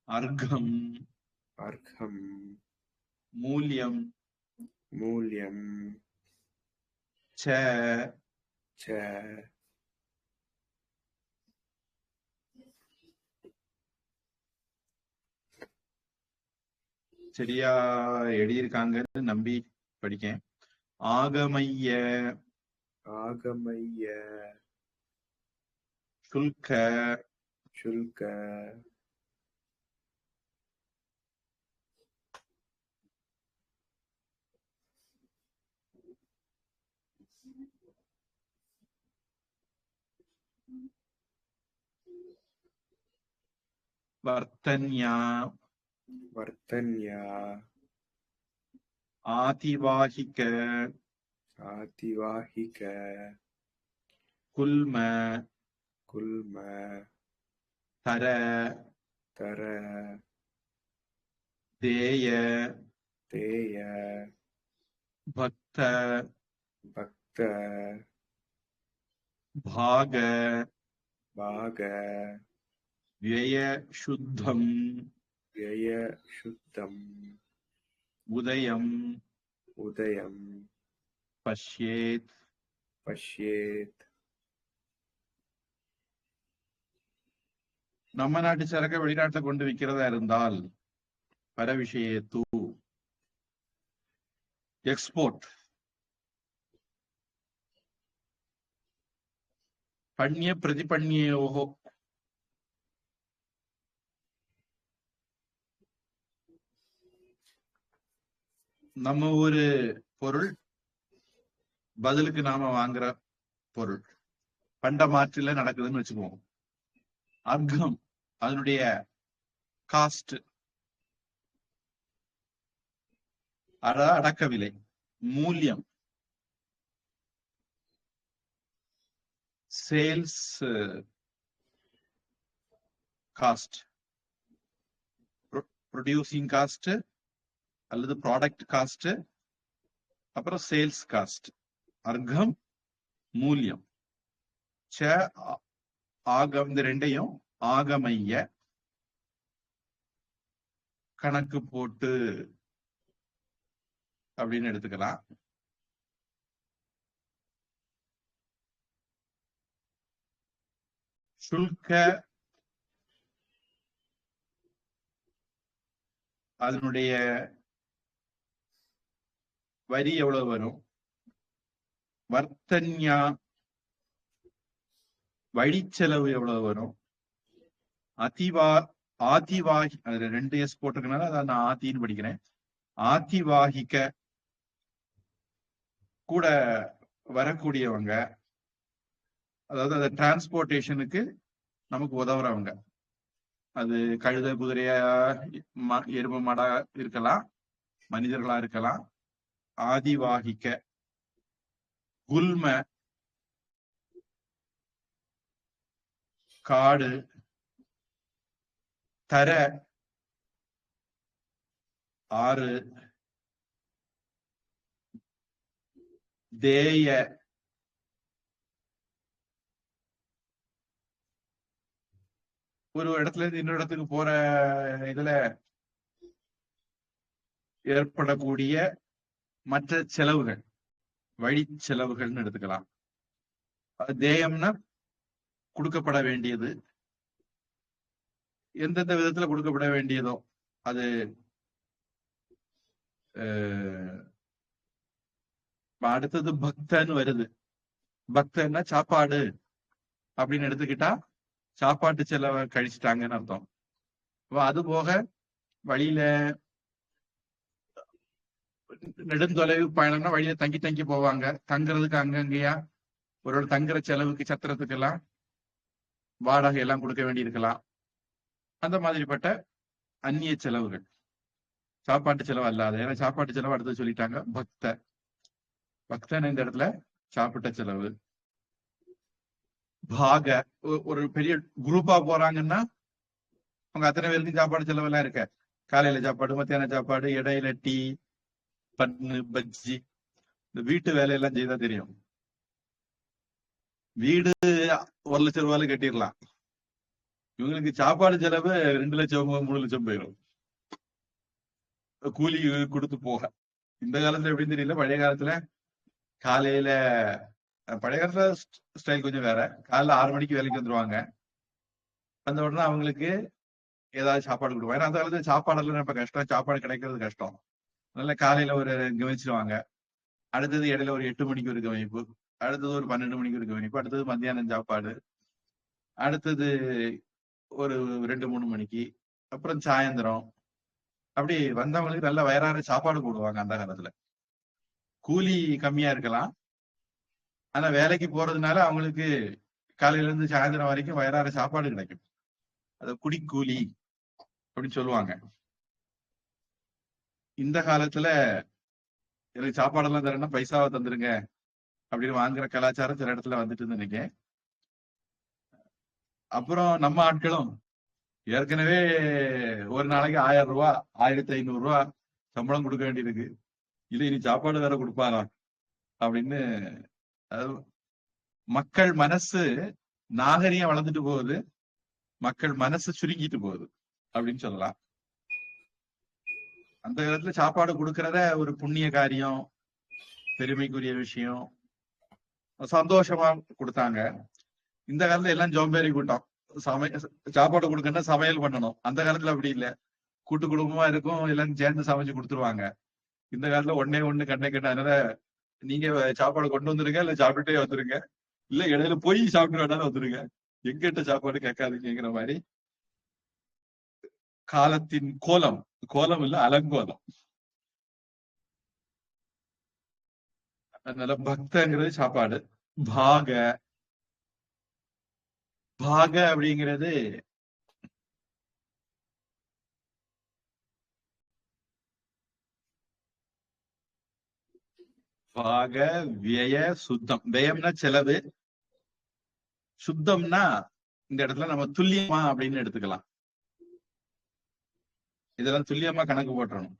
அர்க்கம் அர்க்கம் மூல்யம் மூல்யம் ச ச. சரியா எழுதியிருக்காங்கன்னு நம்பி படிக்கேன். ஆகமைய ஆகமைய சுல்க சுல்க வர்த்தன்யா வர்த்தன்யா ஆதிவாகிக ஆதிவாகிக குல்ம குல்ம தர தர தேய தேய பக்த பக்த பாக பாக व्यय शुद्धम व्यय शुद्धम उदयम उदयम पश्येत पश्येत. நம்ம நாட்டு சரக்கு வெளிநாட்டுல கொண்டு விற்கிறதா இருந்தால் பரவிஷயத்து எக்ஸ்போர்ட், பண்ய பிரதிபண்யோஹோ நம்ம ஒரு பொருள் பதிலுக்கு நாம வாங்குற பொருள் பண்ட மாற்றில நடக்குதுன்னு வச்சுக்குவோம். அர்க்கம் அதனுடைய காஸ்ட், அடக்க விலை. மூல்யம் சேல்ஸ் காஸ்ட், ப்ரொடியூசிங் காஸ்ட் அல்லது ப்ராடக்ட் காஸ்ட், அப்புறம் சேல்ஸ் காஸ்ட். அர்க்கம், மூல்யம். ஆகம், இந்த ரெண்டையும் ஆகமைய கணக்கு போட்டு அப்படின்னு எடுத்துக்கலாம். சுல்க அதனுடைய வரி எவ்வளவு வரும், வர்த்தன்யா வழிச்செலவு எவ்வளவு வரும், ஆதிவாகி அதுல 2 S போட்டிருக்கனால அதான் நான் ஆத்தின்னு படிக்கிறேன். ஆதிவாகிக்க கூட வரக்கூடியவங்க, அதாவது அந்த டிரான்ஸ்போர்டேஷனுக்கு நமக்கு உதவுறவங்க. அது கழுத, குதிரையா, எரும மாடா இருக்கலாம், மனிதர்களா இருக்கலாம். ஆதிவாகிக்க, குல்ம காடு, தர ஆறு, தேய ஒரு இடத்துல இருந்து இன்னொரு இடத்துக்கு போற இதுல ஏற்படக்கூடிய மற்ற செலவுகள், வழி செலவுகள்னு எடுத்துக்கலாம். தேயம்னா கொடுக்கப்பட வேண்டியது, எந்தெந்த விதத்துல கொடுக்கப்பட வேண்டியதோ அது. அடுத்தது பக்தன்னு வருது. பக்தன்னா சாப்பாடு அப்படின்னு எடுத்துக்கிட்டா சாப்பாட்டு செலவை கழிச்சுட்டாங்கன்னு அர்த்தம். அது போக வழியில நெடுந்தொலைவு பயணம்னா வழியில தங்கி தங்கி போவாங்க, தங்குறதுக்கு அங்கங்கேயா ஒரு தங்குற செலவுக்கு, சத்திரத்துக்கு எல்லாம் வாடகை எல்லாம் கொடுக்க வேண்டி இருக்கலாம். அந்த மாதிரிப்பட்ட அந்நிய செலவுகள், சாப்பாட்டு செலவு அல்லாத. ஏன்னா சாப்பாட்டு செலவு அடுத்து சொல்லிட்டாங்க. பக்தன் இந்த இடத்துல சாப்பிட்ட செலவு. பாக ஒரு பெரிய குரூப்பா போறாங்கன்னா அவங்க அத்தனை பேருக்கும் சாப்பாடு செலவு எல்லாம் இருக்க. காலையில சாப்பாடு, மத்தியான சாப்பாடு, இடையில டீ, பண்ணு, பஜ்ஜி. இந்த வீட்டு வேலையெல்லாம் செய்தா தெரியும். வீடு 1 லட்சம் ரூபாயில கட்டிடலாம். இவங்களுக்கு சாப்பாடு செலவு 2 லட்சம் 3 லட்சம் போயிடும், கூலி கொடுத்து போக. இந்த காலத்துல எப்படின்னு தெரியல. பழைய காலத்துல காலையில, பழைய காலத்துல ஸ்டைல் கொஞ்சம் வேற. காலையில 6 மணிக்கு வேலைக்கு வந்துருவாங்க. வந்த உடனே அவங்களுக்கு ஏதாவது சாப்பாடு கொடுப்பாங்க. ஏன்னா அந்த காலத்துல சாப்பாடெல்லாம் ரொம்ப கஷ்டம், சாப்பாடு கிடைக்கிறது கஷ்டம். அதனால காலையில ஒரு கவனிச்சிருவாங்க. அடுத்தது இடையில ஒரு 8 மணிக்கு ஒரு கவனிப்பு, அடுத்தது ஒரு 12 மணிக்கு ஒரு கவனிப்பு, அடுத்தது மத்தியானம் சாப்பாடு, அடுத்தது ஒரு 2-3 மணிக்கு, அப்புறம் சாயந்தரம். அப்படி வந்தவங்களுக்கு நல்ல வயிறார சாப்பாடு போடுவாங்க. அந்த காலத்துல கூலி கம்மியா இருக்கலாம், ஆனா வேலைக்கு போறதுனால அவங்களுக்கு காலையில இருந்து சாயந்தரம் வரைக்கும் வயிறார சாப்பாடு கிடைக்கும். அத குடிக்கூலி அப்படின்னு சொல்லுவாங்க. இந்த காலத்துல எனக்கு சாப்பாடெல்லாம் தரேன்னா பைசாவை தந்துருங்க அப்படின்னு வாங்குற கலாச்சாரம் சில இடத்துல வந்துட்டு நினைக்கிறேன். அப்புறம் நம்ம ஆட்களும் ஏற்கனவே ஒரு நாளைக்கு 1000 ரூபா 1500 ரூபா சம்பளம் கொடுக்க வேண்டியிருக்கு. இல்ல இனி சாப்பாடு வேற கொடுப்பாரா அப்படின்னு. மக்கள் மனசு நாகரிகம் வளர்ந்துட்டு போகுது, மக்கள் மனசு சுருங்கிட்டு போகுது அப்படின்னு சொல்லலாம். அந்த காலத்துல சாப்பாடு கொடுக்கறத ஒரு புண்ணிய காரியம், பெருமைக்குரிய விஷயம், சந்தோஷமா கொடுத்தாங்க. இந்த காலத்துல எல்லாம் ஜோம்பேறி கூட்டம். சாப்பாடு கொடுக்கணும்னா சமையல் பண்ணணும். அந்த காலத்துல அப்படி இல்லை, கூட்டு குடும்பமா இருக்கும், எல்லாம் சேர்ந்து சமைச்சு கொடுத்துருவாங்க. இந்த காலத்துல ஒன்னே ஒண்ணு கண்ணே கண்ணு. அதனால நீங்க சாப்பாடு கொண்டு வந்துருங்க, இல்ல சாப்பிட்டுட்டே வந்துருங்க, இல்ல இடையில போய் சாப்பிட்டு வேணாலும் வந்துருங்க, எங்கிட்ட சாப்பாடு கேட்காதுங்கிற மாதிரி. காலத்தின் கோலம், கோலம் இல்ல அலங்கோலம். அதனால பக்தங்கிறது சாப்பாடு. பாக பாக அப்படிங்கிறது பாக விய சுத்தம். வியம்னா செலவு, சுத்தம்னா இந்த இடத்துல நம்ம துல்லியமா அப்படின்னு எடுத்துக்கலாம். இதெல்லாம் துல்லியமா கணக்கு போட்டுறணும்.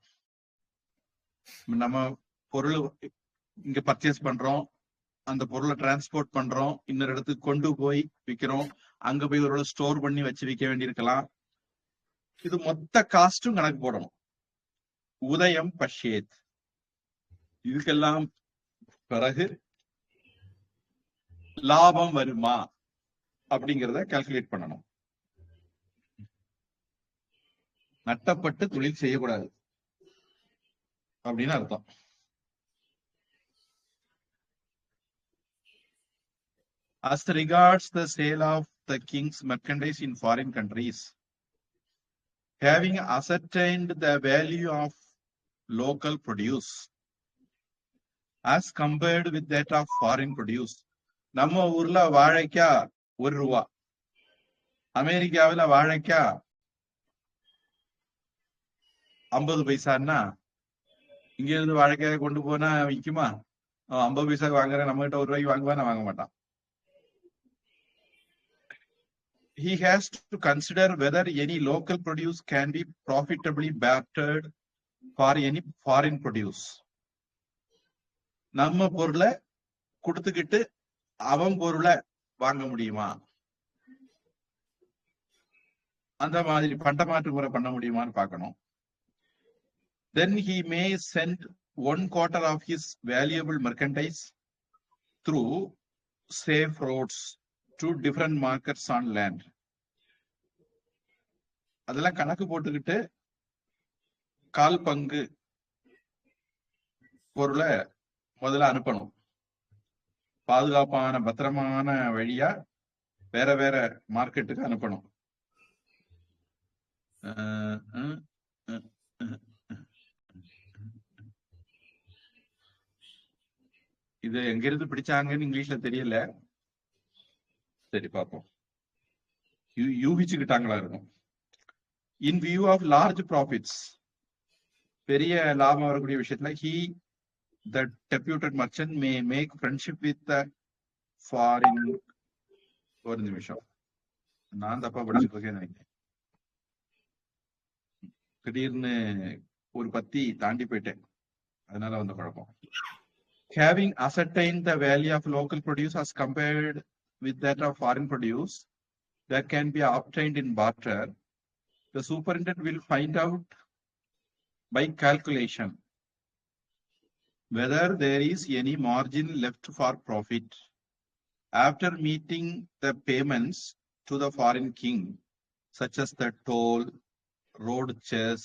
நம்ம பொருள் இங்க பர்ச்சேஸ் பண்றோம், அந்த பொருளை டிரான்ஸ்போர்ட் பண்றோம், இன்னொரு இடத்துக்கு கொண்டு போய் விற்கிறோம், அங்க போய் ஒரு ஸ்டோர் பண்ணி வச்சு விற்க வேண்டியிருக்கலாம். இது மொத்த காஸ்டும் கணக்கு போடணும். உதயம் பஷ்யேத். இதுக்கெல்லாம் பிறகு லாபம் வருமா அப்படிங்கிறத கால்குலேட் பண்ணணும். நட்டப்பட்டு தொழில் செய்யக்கூடாது அப்படின்னு அர்த்தம். As regards the sale of the king's merchandise in foreign countries, having ascertained the value of local produce as compared with that of foreign produce. நம்ம ஊர்ல வாழைக்காய் ₹1, அமெரிக்காவில வாழைக்காய் 50 பைசான்னா இங்க இருந்து வாழைக்காய் கொண்டு போனா விக்குமா? 50 பைசா வாங்குறேன், நம்ம கிட்ட ₹1 வாங்குவானா? வாங்க மாட்டான். He has to consider whether any local produce can be profitably bartered for any foreign produce. நம்ம பொருளை கொடுத்துக்கிட்டு அவன் பொருளை வாங்க முடியுமா, அந்த மாதிரி பண்டமாற்று முறை பண்ண முடியுமான்னு பார்க்கணும். Then he may send 1/4 of his valuable merchandise through safe roads to different markets on land. அதெல்லாம் கணக்கு போட்டுக்கிட்டு 1/4 பங்கு பொருளை முதல்ல அனுப்பணும். பாதுகாப்பான பத்திரமான வழியா வேற வேற மார்க்கெட்டுக்கு அனுப்பணும். இது எங்கிருந்து பிடிச்சாங்கன்னு இங்கிலீஷ்ல தெரியல, சரி பார்ப்போம். யூகிச்சுக்கிட்டாங்களா இருக்கும். In view of large profits, பெரிய லாபம் வரக்கூடிய விஷயத்துல, he the deputed merchant may make friendship with the foreign. ஒரு நிமிஷம், நான் தப்பா படிச்சுட்டு இருக்கேன் நினைக்கிறேன். திடீர்னு ஒரு பத்தி தாண்டி போயிட்டேன், அதனால வந்த குழப்பம். Having ascertained the value of local produce as compared with that of foreign produce that can be obtained in barter, the superintendent will find out by calculation whether there is any margin left for profit after meeting the payments to the foreign king, such as the toll, road chess,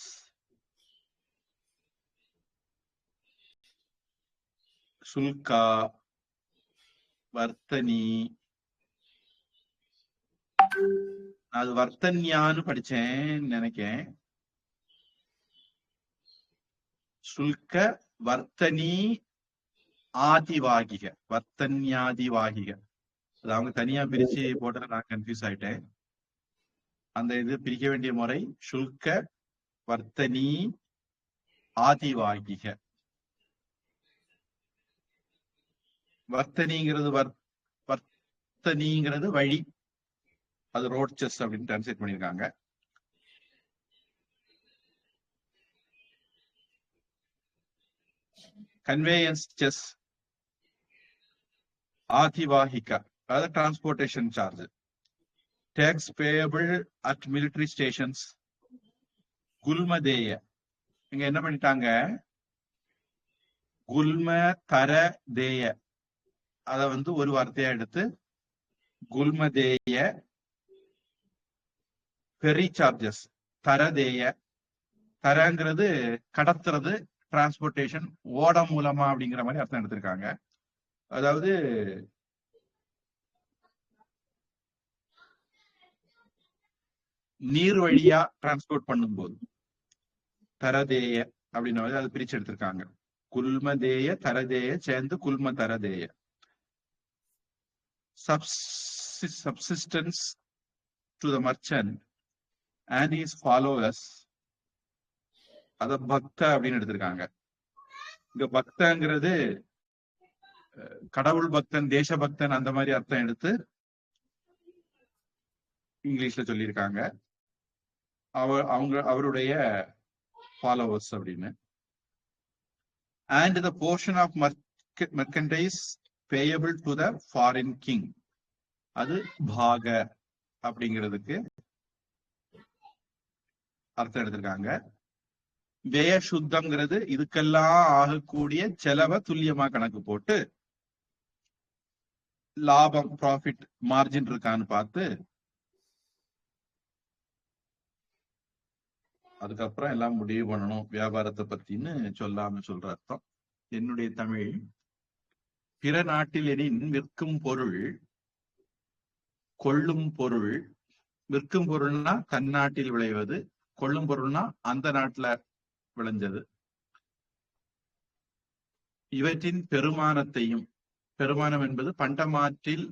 சுல்கா, Vardhini. அது வர்த்தன்யான்னு படிச்சேன் நினைக்கிறேன். சுல்க வர்த்தனி ஆதிவாகிக, வர்த்தன்யாதிவாகிக. அது அவங்க தனியா பிரிச்சு போட்டத நான் confuse ஆயிட்டேன். அந்த இது பிரிக்க வேண்டிய முறை சுல்க வர்த்தனி ஆதிவாகிக. வர்த்தனிங்கிறது வர்த்தனிங்கிறது வழி, அது ரோட் செஸ் அப்படின்னு டிரான்ஸ்லேட் பண்ணியிருக்காங்க. கன்வேயன்ஸ் செஸ் ஆதிவாகிகா, அதாவது transportation charge. Tax payable at military stations. குல்மதேய, இங்க என்ன பண்ணிட்டாங்க, குல்ம தர தேய, அத ஒரு வார்த்தையா எடுத்து குல்மதேய. ஃபெரி சார்ஜஸ் தரதேய. தரங்கிறது கடத்துறது, டிரான்ஸ்போர்டேஷன், ஓடம் மூலமா அப்படிங்கிற மாதிரி அர்த்தம் எடுத்திருக்காங்க. அதாவது நீர் வழியா டிரான்ஸ்போர்ட் பண்ணும்போது தரதேய அப்படின்னா அது பிரிச்சு எடுத்திருக்காங்க. குல்மதேய தரதேய சேர்ந்து குல்ம தரதேய. Subsistence to the merchant and his followers. அத பக்த அப்படின்னு எடுத்திருக்காங்க. இங்க பக்தங்கிறது கடவுள் பக்தன், தேசபக்தன் அந்த மாதிரி அர்த்தம் எடுத்து இங்கிலீஷ்ல சொல்லியிருக்காங்க. அவருடைய ஃபாலோவர்ஸ் அப்படின்னு. And the portion of merchandise payable to the foreign king. அது பாக அப்படிங்கிறதுக்கு அர்த்தம் எடுத்திருக்காங்க. வேய சுத்தம்ங்கிறது இதுக்கெல்லாம் ஆகக்கூடிய செலவை துல்லியமா கணக்கு போட்டு லாபம் ப்ராஃபிட் மார்ஜின் இருக்கான்னு பார்த்து அதுக்கப்புறம் எல்லாம் முடிவு பண்ணணும் வியாபாரத்தை பத்தின்னு சொல்லாம சொல்ற அர்த்தம். என்னுடைய தமிழ், பிற நாட்டில் எனின் விற்கும் பொருள் கொள்ளும் பொருள். விற்கும் பொருள்னா தன்னாட்டில் விளைவது, கொள்ளும் பொருள்னா அந்த நாட்டுல விளைஞ்சது. இவற்றின் பெருமானத்தையும், பெருமானம் என்பது பண்டமாற்றில்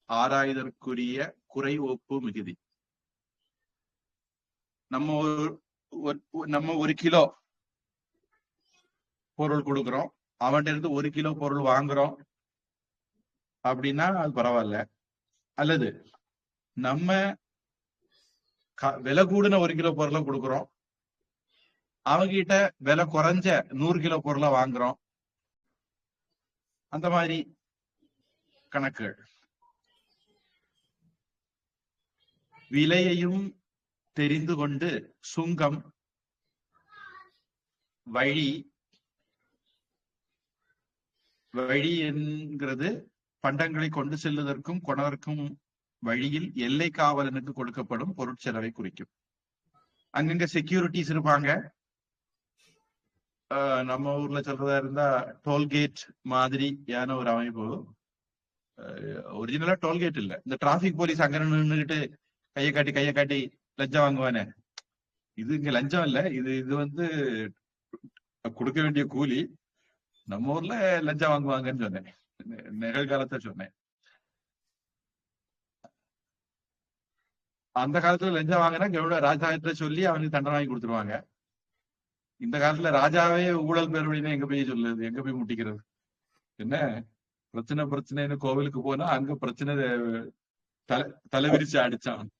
ஆராய்தற்குரிய குறை ஒப்பு மிகுதி. நம்ம ஒரு கிலோ பொருள் கொடுக்குறோம், அவன்கிட்ட இருந்து 1 கிலோ பொருள் வாங்குறோம் அப்படின்னா அது பரவாயில்ல. அல்லது நம்ம விலை கூடின 1 கிலோ பொருளை கொடுக்குறோம், அவங்கிட்ட விலை குறைஞ்ச 100 கிலோ பொருளை வாங்குறோம், அந்த மாதிரி கணக்குகள். விலையையும் தெரிந்து கொண்டு சுங்கம், வழி என்கிறது பண்டங்களை கொண்டு செல்வதற்கும் கொணதற்கும் வழியில் எல்லை காவலனுக்கு கொடுக்கப்படும் பொருட்செலவை குறிக்கும். அங்கங்க செக்யூரிட்டிஸ் இருப்பாங்க. நம்ம ஊர்ல சொல்றதா இருந்தா டோல்கேட் மாதிரியான ஒரு அமைப்பு. ஒரிஜினலா டோல்கேட் இல்ல, இந்த டிராபிக் போலீஸ் அங்க நின்றுகிட்டு கையை காட்டி லஞ்சம் வாங்குவானே, இது இங்க லஞ்சம் இல்ல, இது வந்து கொடுக்க வேண்டிய கூலி. நம்ம ஊர்ல லஞ்சம் வாங்குவாங்கன்னு சொன்னேன், நிகழ்காலத்தை சொன்னேன். அந்த காலத்துல லஞ்சம் வாங்கினா ராஜாட்ட சொல்லி அவனுக்கு தண்டனை வாங்கி கொடுத்துருவாங்க. இந்த காலத்துல ராஜாவே ஊழல் பேர்வழினா எங்க போய் சொல்லுது, எங்க போய் முட்டிக்கிறது? என்ன பிரச்சனைன்னு கோவிலுக்கு போனா அங்க பிரச்சனை தலைவிரிச்சு அடிச்சான்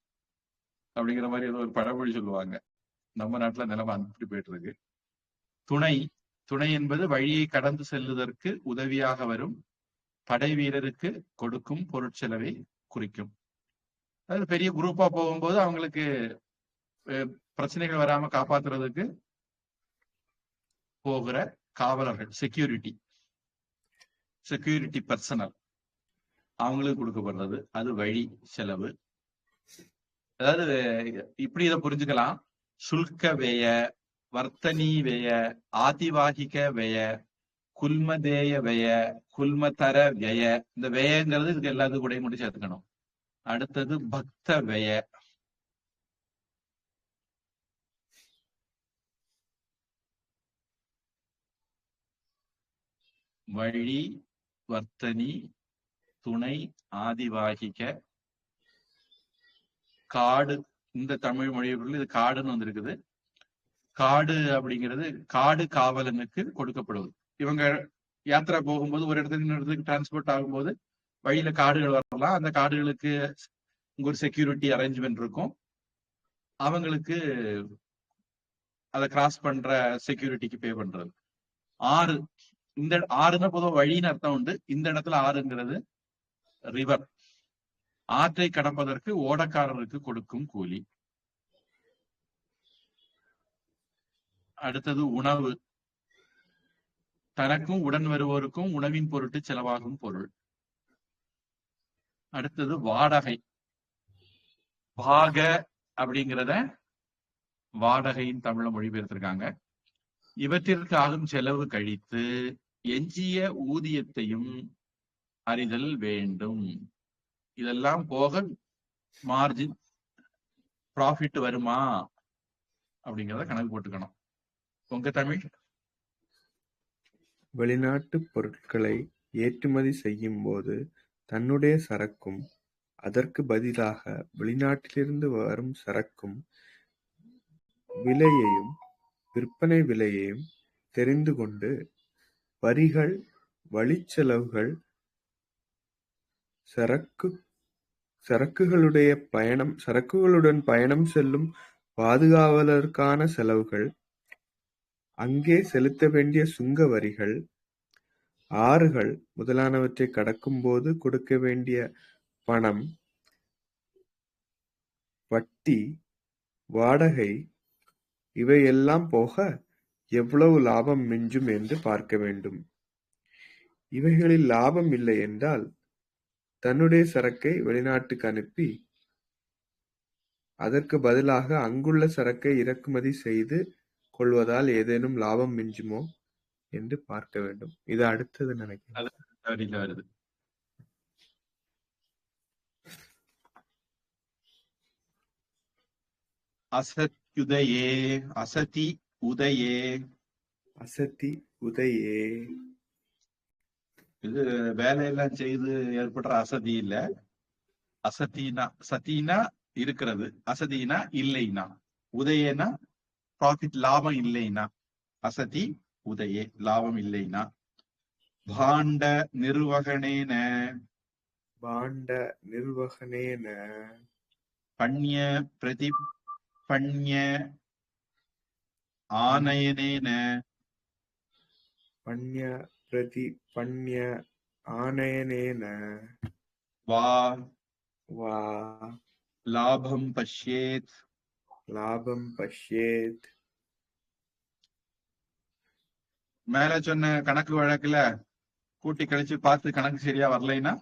அப்படிங்கிற மாதிரி ஏதோ ஒரு பழமொழி சொல்லுவாங்க. நம்ம நாட்டுல நிலைமை அப்படி போயிட்டு இருக்கு. துணை என்பது வழியை கடந்து செல்லுவதற்கு உதவியாக வரும் படை வீரருக்கு கொடுக்கும் பொருட்செலவை குறிக்கும். அதாவது பெரிய குரூப்பா போகும்போது அவங்களுக்கு பிரச்சனைகள் வராம காப்பாத்துறதுக்கு போகிற காவலர்கள், செக்யூரிட்டி பர்சனல், அவங்களுக்கு கொடுக்கப்படுறது அது வழி செலவு. அதாவது இப்படி இதை புரிஞ்சுக்கலாம். சுல்க வேய, வர்த்தனி வேய, ஆதிவாகிக வேய, குல்மதேய வேய, குல்மதர வேய. இந்த வேயங்கிறது இதுக்கு எல்லாத்துக்கும் கூட மட்டும் சேர்த்துக்கணும். அடுத்தது பக்த வேய. வழி, வர்த்தனி, துணை, ஆதிவாகிக, காடு. இந்த தமிழ் மொழிக்குள்ள இது காடுன்னு வந்திருக்குது. காடு அப்படிங்கிறது காடு காவலனுக்கு கொடுக்கப்படுவது. இவங்க யாத்திரை போகும்போது ஒரு இடத்துக்கு இன்னொரு இடத்துக்கு டிரான்ஸ்போர்ட் ஆகும்போது வழியில காடுகள் வரலாம். அந்த காடுகளுக்கு இங்க ஒரு செக்யூரிட்டி அரேஞ்ச்மெண்ட் இருக்கும். அவங்களுக்கு அதை கிராஸ் பண்ற செக்யூரிட்டிக்கு பே பண்றது. ஆறு, இந்த ஆறுன்னா பொதுவாக வழின்னு அர்த்தம் உண்டு. இந்த இடத்துல ஆறுங்கிறது ரிவர். ஆற்றை கடப்பதற்கு ஓடக்காரருக்கு கொடுக்கும் கூலி. அடுத்தது உணவு, தனக்கும் உடன் வருவோருக்கும் உணவின் பொருட்டு செலவாகும் பொருள். அடுத்தது வாடகை. பாக அப்படிங்கிறத வாடகையின் தமிழ மொழிபெயர்த்திருக்காங்க. இவற்றிற்கு ஆகும் செலவு கழித்து எஞ்சிய ஊதியத்தையும் அறிதல் வேண்டும். இதெல்லாம் போக மார்ஜின் ப்ராஃபிட் வருமா அப்படிங்கிறத கணக்கு போட்டுக்கணும். உங்க தமிழ் வெளிநாட்டுப் பொருட்களை ஏற்றுமதி செய்யும்போது தன்னுடைய சரக்கும் அதற்குப் பதிலாக வெளிநாட்டிலிருந்து வரும் சரக்கும் விலையையும் விற்பனை விலையையும் தெரிந்து கொண்டு வரிகள், வழிச்செலவுகள், சரக்குகளுடன் பயணம் செல்லும் பாதுகாவலருக்கான செலவுகள், அங்கே செலுத்த வேண்டிய சுங்க வரிகள், ஆறுகள் முதலானவற்றைக் கடக்கும்போது கொடுக்க வேண்டிய பணம், வட்டி, வாடகை இவையெல்லாம் போக எவ்வளவு லாபம் மிஞ்சும் என்று பார்க்க வேண்டும். இவைகளில் லாபம் இல்லை என்றால் தன்னுடைய சரக்கை வெளிநாட்டுக்கு அனுப்பி அதற்கு பதிலாக அங்குள்ள சரக்கை இறக்குமதி செய்து கொள்வதால் ஏதேனும் லாபம் மிஞ்சுமோ என்று பார்க்க வேண்டும். இது அடுத்தது நினைக்கிறேன். வருது. அசத்யுதயே அசதி உதயே அசதி உதயே. இது வேலையெல்லாம் செய்து ஏற்படுற அசதி இல்ல. அசதினா சத்தினா இருக்கிறது, அசதினா இல்லைனா, உதயனா ப்ராஃபிட் லாபம் இல்லைனா, அசதி உதயே லாபம் இல்லைனா. பாண்ட நிர்வகணேன பாண்ட நிர்வகணேன பண்ய பிரதிபண்ய ஆனயனேன பண்ய பிரதிபண்ய ஆனயனேன வா வா லாபம் பஷ்யேத் லாபம் பஷ்யேத். மேல சொன்ன கணக்கு வழக்குல கூட்டி கழிச்சு பார்த்து கணக்கு சரியா வரலைன்னா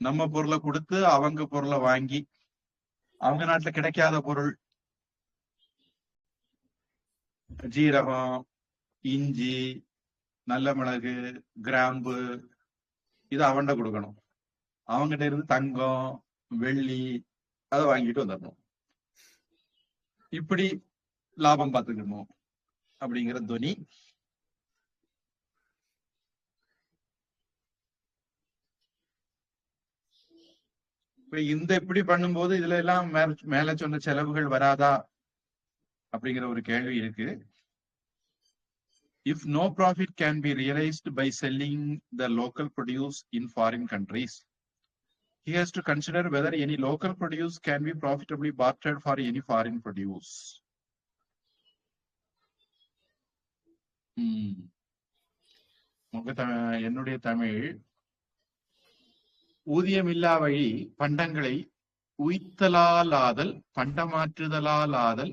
நம்ம பொருளை கொடுத்து அவங்க பொருளை வாங்கி, அவங்க நாட்டுல கிடைக்காத பொருள் ஜீரகம், இஞ்சி, நல்ல மிளகு, கிராம்பு இது அவன்கிட்ட கொடுக்கணும். அவங்ககிட்ட இருந்து தங்கம், வெள்ளி அதை வாங்கிட்டு வந்துடணும். இப்படி லாபம் பார்த்துக்கணும் அப்படிங்கிற துவனி. இந்த இப்படி பண்ணும்போது இதுல எல்லாம் மேல சொன்ன செலவுகள் வராதா அப்படிங்கிற ஒரு கேள்வி இருக்கு. If no profit can be realized by selling the local produce in foreign countries, he has to consider whether any local produce can be profitably bartered for any foreign produce. என்னுடைய தமிழ், ஊதியமில்லா வழி பண்டங்களை உய்த்தலாலாதல் பண்டமாற்றுதலாலாதல்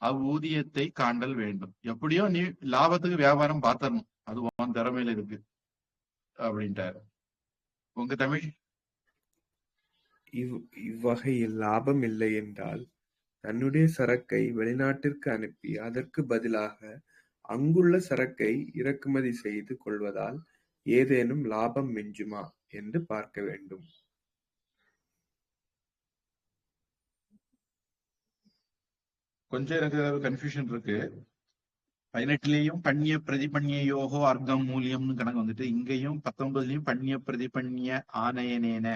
அவ்வூதியத்தை காண்டல் வேண்டும். எப்படியோ நீ லாபத்துக்கு வியாபாரம் பார்த்தரணும், அது உன் திறமையில இருக்கு அப்படின்ட்டாரு. உங்க தமிழ்? இவ்வகையில் லாபம் இல்லை என்றால் தன்னுடைய சரக்கை வெளிநாட்டிற்கு அனுப்பி அதற்கு பதிலாக அங்குள்ள சரக்கை இறக்குமதி செய்து கொள்வதால் ஏதேனும் லாபம் மிஞ்சுமா என்று பார்க்க வேண்டும். கொஞ்சம் எனக்கு கன்ஃபியூஷன் இருக்கு. 18லயும் பண்ய பிரதிபண்யோகோ அர்க்கம் மூலியம்னு கணக்கு வந்துட்டு, இங்கேயும் 19லயும் பண்ய பிரதிபண்ய ஆனயனேன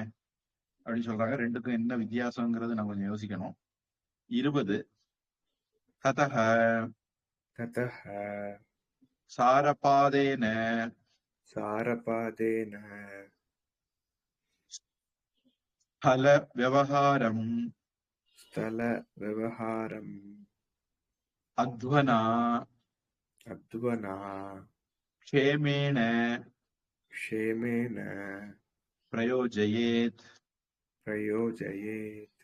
அப்படின்னு சொல்றாங்க. ரெண்டுக்கும் என்ன வித்தியாசங்கிறது நம்ம கொஞ்சம் யோசிக்கணும். 20 ததஹ ததஹ சாரபாதேன சாரபாதேன ஸ்தல விவகாரம் ஸ்தல விவகாரம் அத்வனா அத்வனா க்ஷேமேன க்ஷேமேன பிரயோஜயேத் பிரயோஜயேத்.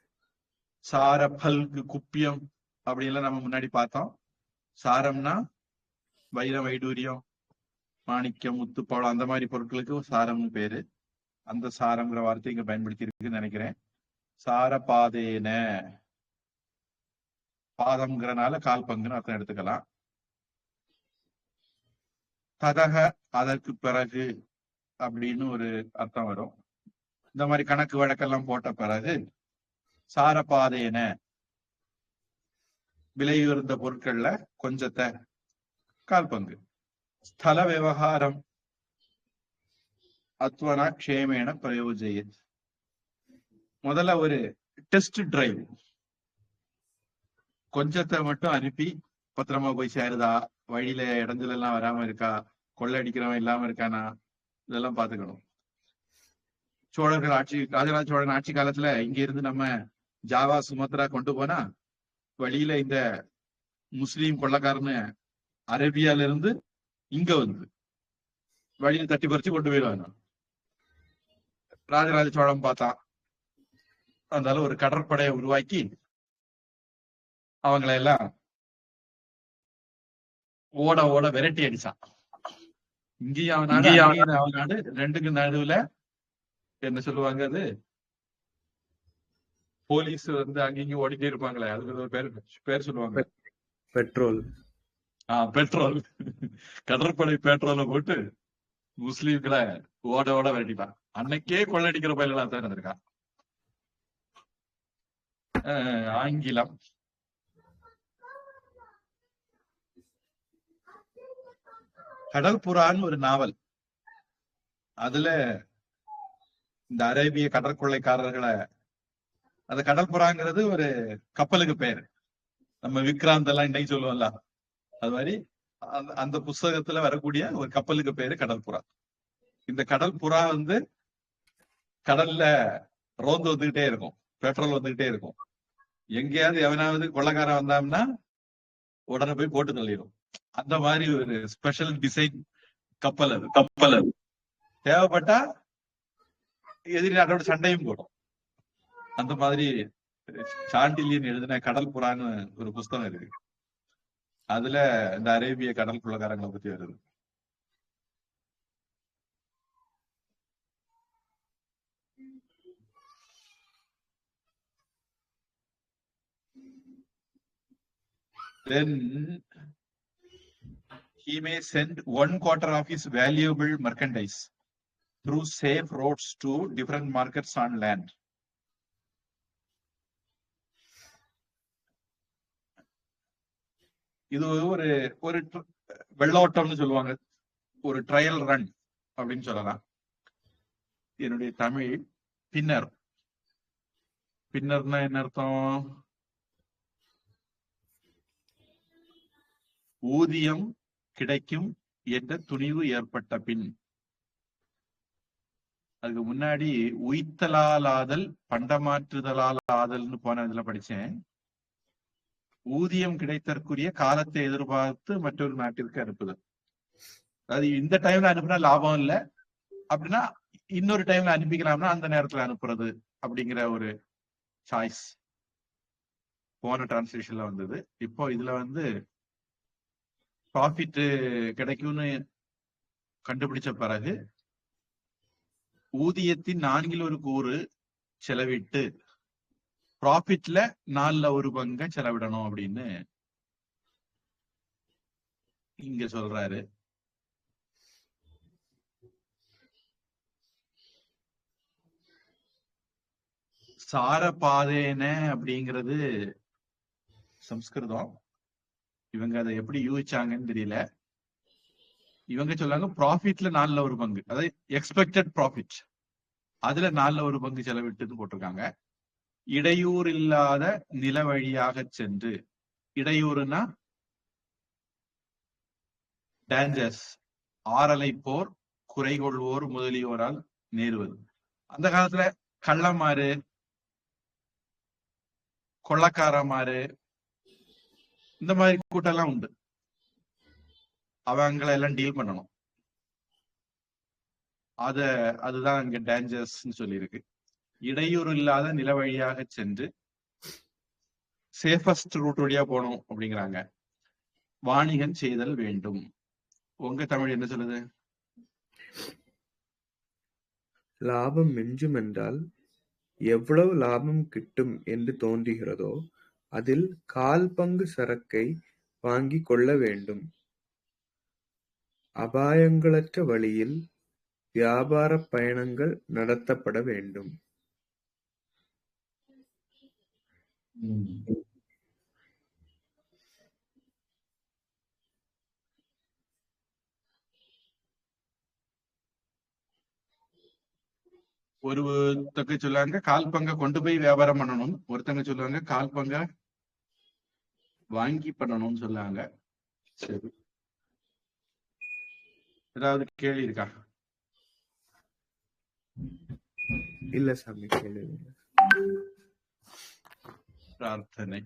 சாரபல்கு குப்பியம் அப்படின்லாம் நம்ம முன்னாடி பார்த்தோம். சாரம்னா வைரம், வைடூரியம், மாணிக்கம், முத்து, பவளம் அந்த மாதிரி பொருட்களுக்கு சாரம்னு பேரு. அந்த சாரம்ங்கிற வார்த்தை இங்க பயன்படுத்தி இருக்குன்னு நினைக்கிறேன். சாரபாதேன, பாதம்ங்கிறனால கால் பங்குன்னு அர்த்தம் எடுத்துக்கலாம். ததக அதற்கு பிறகு அப்படின்னு ஒரு அர்த்தம் வரும். இந்த மாதிரி கணக்கு வழக்கெல்லாம் போட்ட பிறகு சாரபாதையன விலை உயர்ந்த பொருட்கள்ல கொஞ்சத்தை கால் பங்கு, ஸ்தல விவகாரம் அத்வனா க்ஷேமேன பிரயோஜயத். முதல்ல ஒரு டெஸ்ட் டிரைவ், கொஞ்சத்தை மட்டும் அனுப்பி பத்திரமா போய் சேருதா, வழியில இடைஞ்சல் எல்லாம் வராம இருக்கா, கொள்ளடிக்கிறவன் இல்லாம இருக்கானா, இதெல்லாம் பாத்துக்கணும். சோழர்கள் ஆட்சி, ராஜராஜ சோழன் ஆட்சி காலத்துல இங்க இருந்து நம்ம ஜாவா சுமத்ரா கொண்டு போனா வழியில இந்த முஸ்லீம் கொள்ளக்காரன்னு அரேபியால இருந்து இங்க வந்து வழியில தட்டி பறிச்சு கொண்டு போயிடுவாங்க. ராஜராஜ சோழன் பார்த்தான், அதனால ஒரு கடற்படையை உருவாக்கி அவங்களை எல்லாம் ஓட ஓட விரட்டி அடிச்சான். இங்கேயும் அவன் நாடு, அங்கேயும் அவன் நாடு, ரெண்டுக்கு நடுவுல என்ன சொல்லுவாங்க, அது போலீஸ் வந்து அங்கேயும் ஓடிட்டே இருப்பாங்களே, அதுக்கு ஒரு பேர் சொல்லுவாங்க, பெட்ரோல். பெட்ரோல். கடற்படை பெட்ரோலை போட்டு முஸ்லீம்களை ஓட ஓட விரட்டிப்பான். அன்னைக்கே கொள்ளடிக்கிற பயிலாம் தான் இருந்திருக்கான். ஆங்கிலம், கடல்புறான்னு ஒரு நாவல். அதுல இந்த அரேபிய கடற்கொள்ளைக்காரர்களை, அந்த கடல்புறாங்கிறது ஒரு கப்பலுக்கு பேரு. நம்ம விக்ராந்த் எல்லாம் இன்னைக்கு சொல்லுவோம்ல, அது மாதிரி அந்த புஸ்தகத்துல வரக்கூடிய ஒரு கப்பலுக்கு பேரு கடல்புறா. இந்த கடல்புறா வந்து கடல்ல ரோந்து வந்துகிட்டே இருக்கும், பெட்ரோல் வந்துகிட்டே இருக்கும். எங்கேயாவது எவனாவது கொள்ளக்காரன் வந்தான்னா உடனே போய் போட்டு தள்ளிடும். அந்த மாதிரி ஒரு ஸ்பெஷல் டிசைன் கப்பல் அது. தேவைப்பட்டா எதிரி நாட்டோட சண்டையும் போடும். அந்த மாதிரி சாண்டிலியன் எழுதின கடல் புறான்னு ஒரு புஸ்தகம் இருக்கு. அதுல இந்த அரேபிய கடல் கொள்ளக்காரங்களை பத்தி வருது. Then he may send 1/4 of his valuable merchandise through safe roads to different markets on land. இது ஒரு ஒரு வெள்ளோட்டம்னு சொல்லுவாங்க, ஒரு ட்ரையல் ரன் அப்படின்னு சொல்லலாம். என்னுடைய தமிழ் பின்னர். பின்னர்னா என்ன அர்த்தம்? ஊதியம் கிடைக்கும் என்ற துணிவு ஏற்பட்ட பின். அதுக்கு முன்னாடி உய்த்தலாலாதல் பண்டமாற்றுதலால் ஆதல்னு போன இதுல படிச்சேன். ஊதியம் கிடைத்தற்குரிய காலத்தை எதிர்பார்த்து மற்றொரு நாட்டிற்கு அனுப்புதல். அதாவது இந்த டைம்ல அனுப்புனா லாபம் இல்லை அப்படின்னா இன்னொரு டைம்ல அனுப்பிக்கலாம்னா அந்த நேரத்துல அனுப்புறது அப்படிங்கிற ஒரு சாய்ஸ் போன டிரான்ஸ்லேஷன்ல வந்தது. இப்போ இதுல வந்து ப்ராஃபிட் கிடைக்கும்னு கண்டுபிடிச்ச பிறகு ஊதியத்தின் 4 கூறு செலவிட்டு ப்ராஃபிட்ல 4 பங்கை செலவிடணும் அப்படின்னு இங்க சொல்றாரு. சாரபாதேன அப்படிங்கிறது சம்ஸ்கிருதம். இவங்க அதை எப்படி யூகிச்சாங்கன்னு தெரியல. இவங்க சொல்றாங்க ப்ராஃபிட்ல 4 பங்கு, அதாவது எக்ஸ்பெக்டட் ப்ராஃபிட், அதுல 4 பங்கு செலவிட்டுன்னு போட்டிருக்காங்க. இடையூறு இல்லாத நில வழியாக சென்று, இடையூறுனா டேஞ்சர்ஸ், ஆறலை போர், குறை கொள்வோர் முதலியோரால் நேருவது. அந்த காலத்துல கள்ளமாறு, கொள்ளக்காரமாறு, இந்த மாதிரி கூட்டம்லாம் உண்டு. அவங்களை எல்லாம் டீல் பண்ணணும். அதுதான் இங்க டேஞ்சர்ஸ் சொல்லியிருக்கு. இடையூறு இல்லாத நில வழியாக சென்று சேஃபஸ்ட் ரூட் வழியா போகணும் அப்படிங்கிறாங்க. வாணிகன் செய்தல் வேண்டும். உங்க தமிழ் என்ன சொல்லுது? லாபம் மிஞ்சும் என்றால் எவ்வளவு லாபம் கிட்டும் என்று தோன்றுகிறதோ அதில் 1/4 பங்கு சரக்கை வாங்கிக் கொள்ள வேண்டும். அபாயங்களற்ற வழியில் வியாபாரப் பயணங்கள் நடத்தப்பட வேண்டும். ஒருத்தங்க சொல்லுவாங்க கால் பங்கை கொண்டு போய் வியாபாரம் பண்ணணும், ஒருத்தங்க சொல்லுவாங்க கால் பங்கை வாங்கி பண்ணணும்னு சொல்லுவாங்க. சரி, ஏதாவது கேள்வி இருக்கா? இல்ல சாமி, கேள்வி இல்லை. பிரார்த்தனை.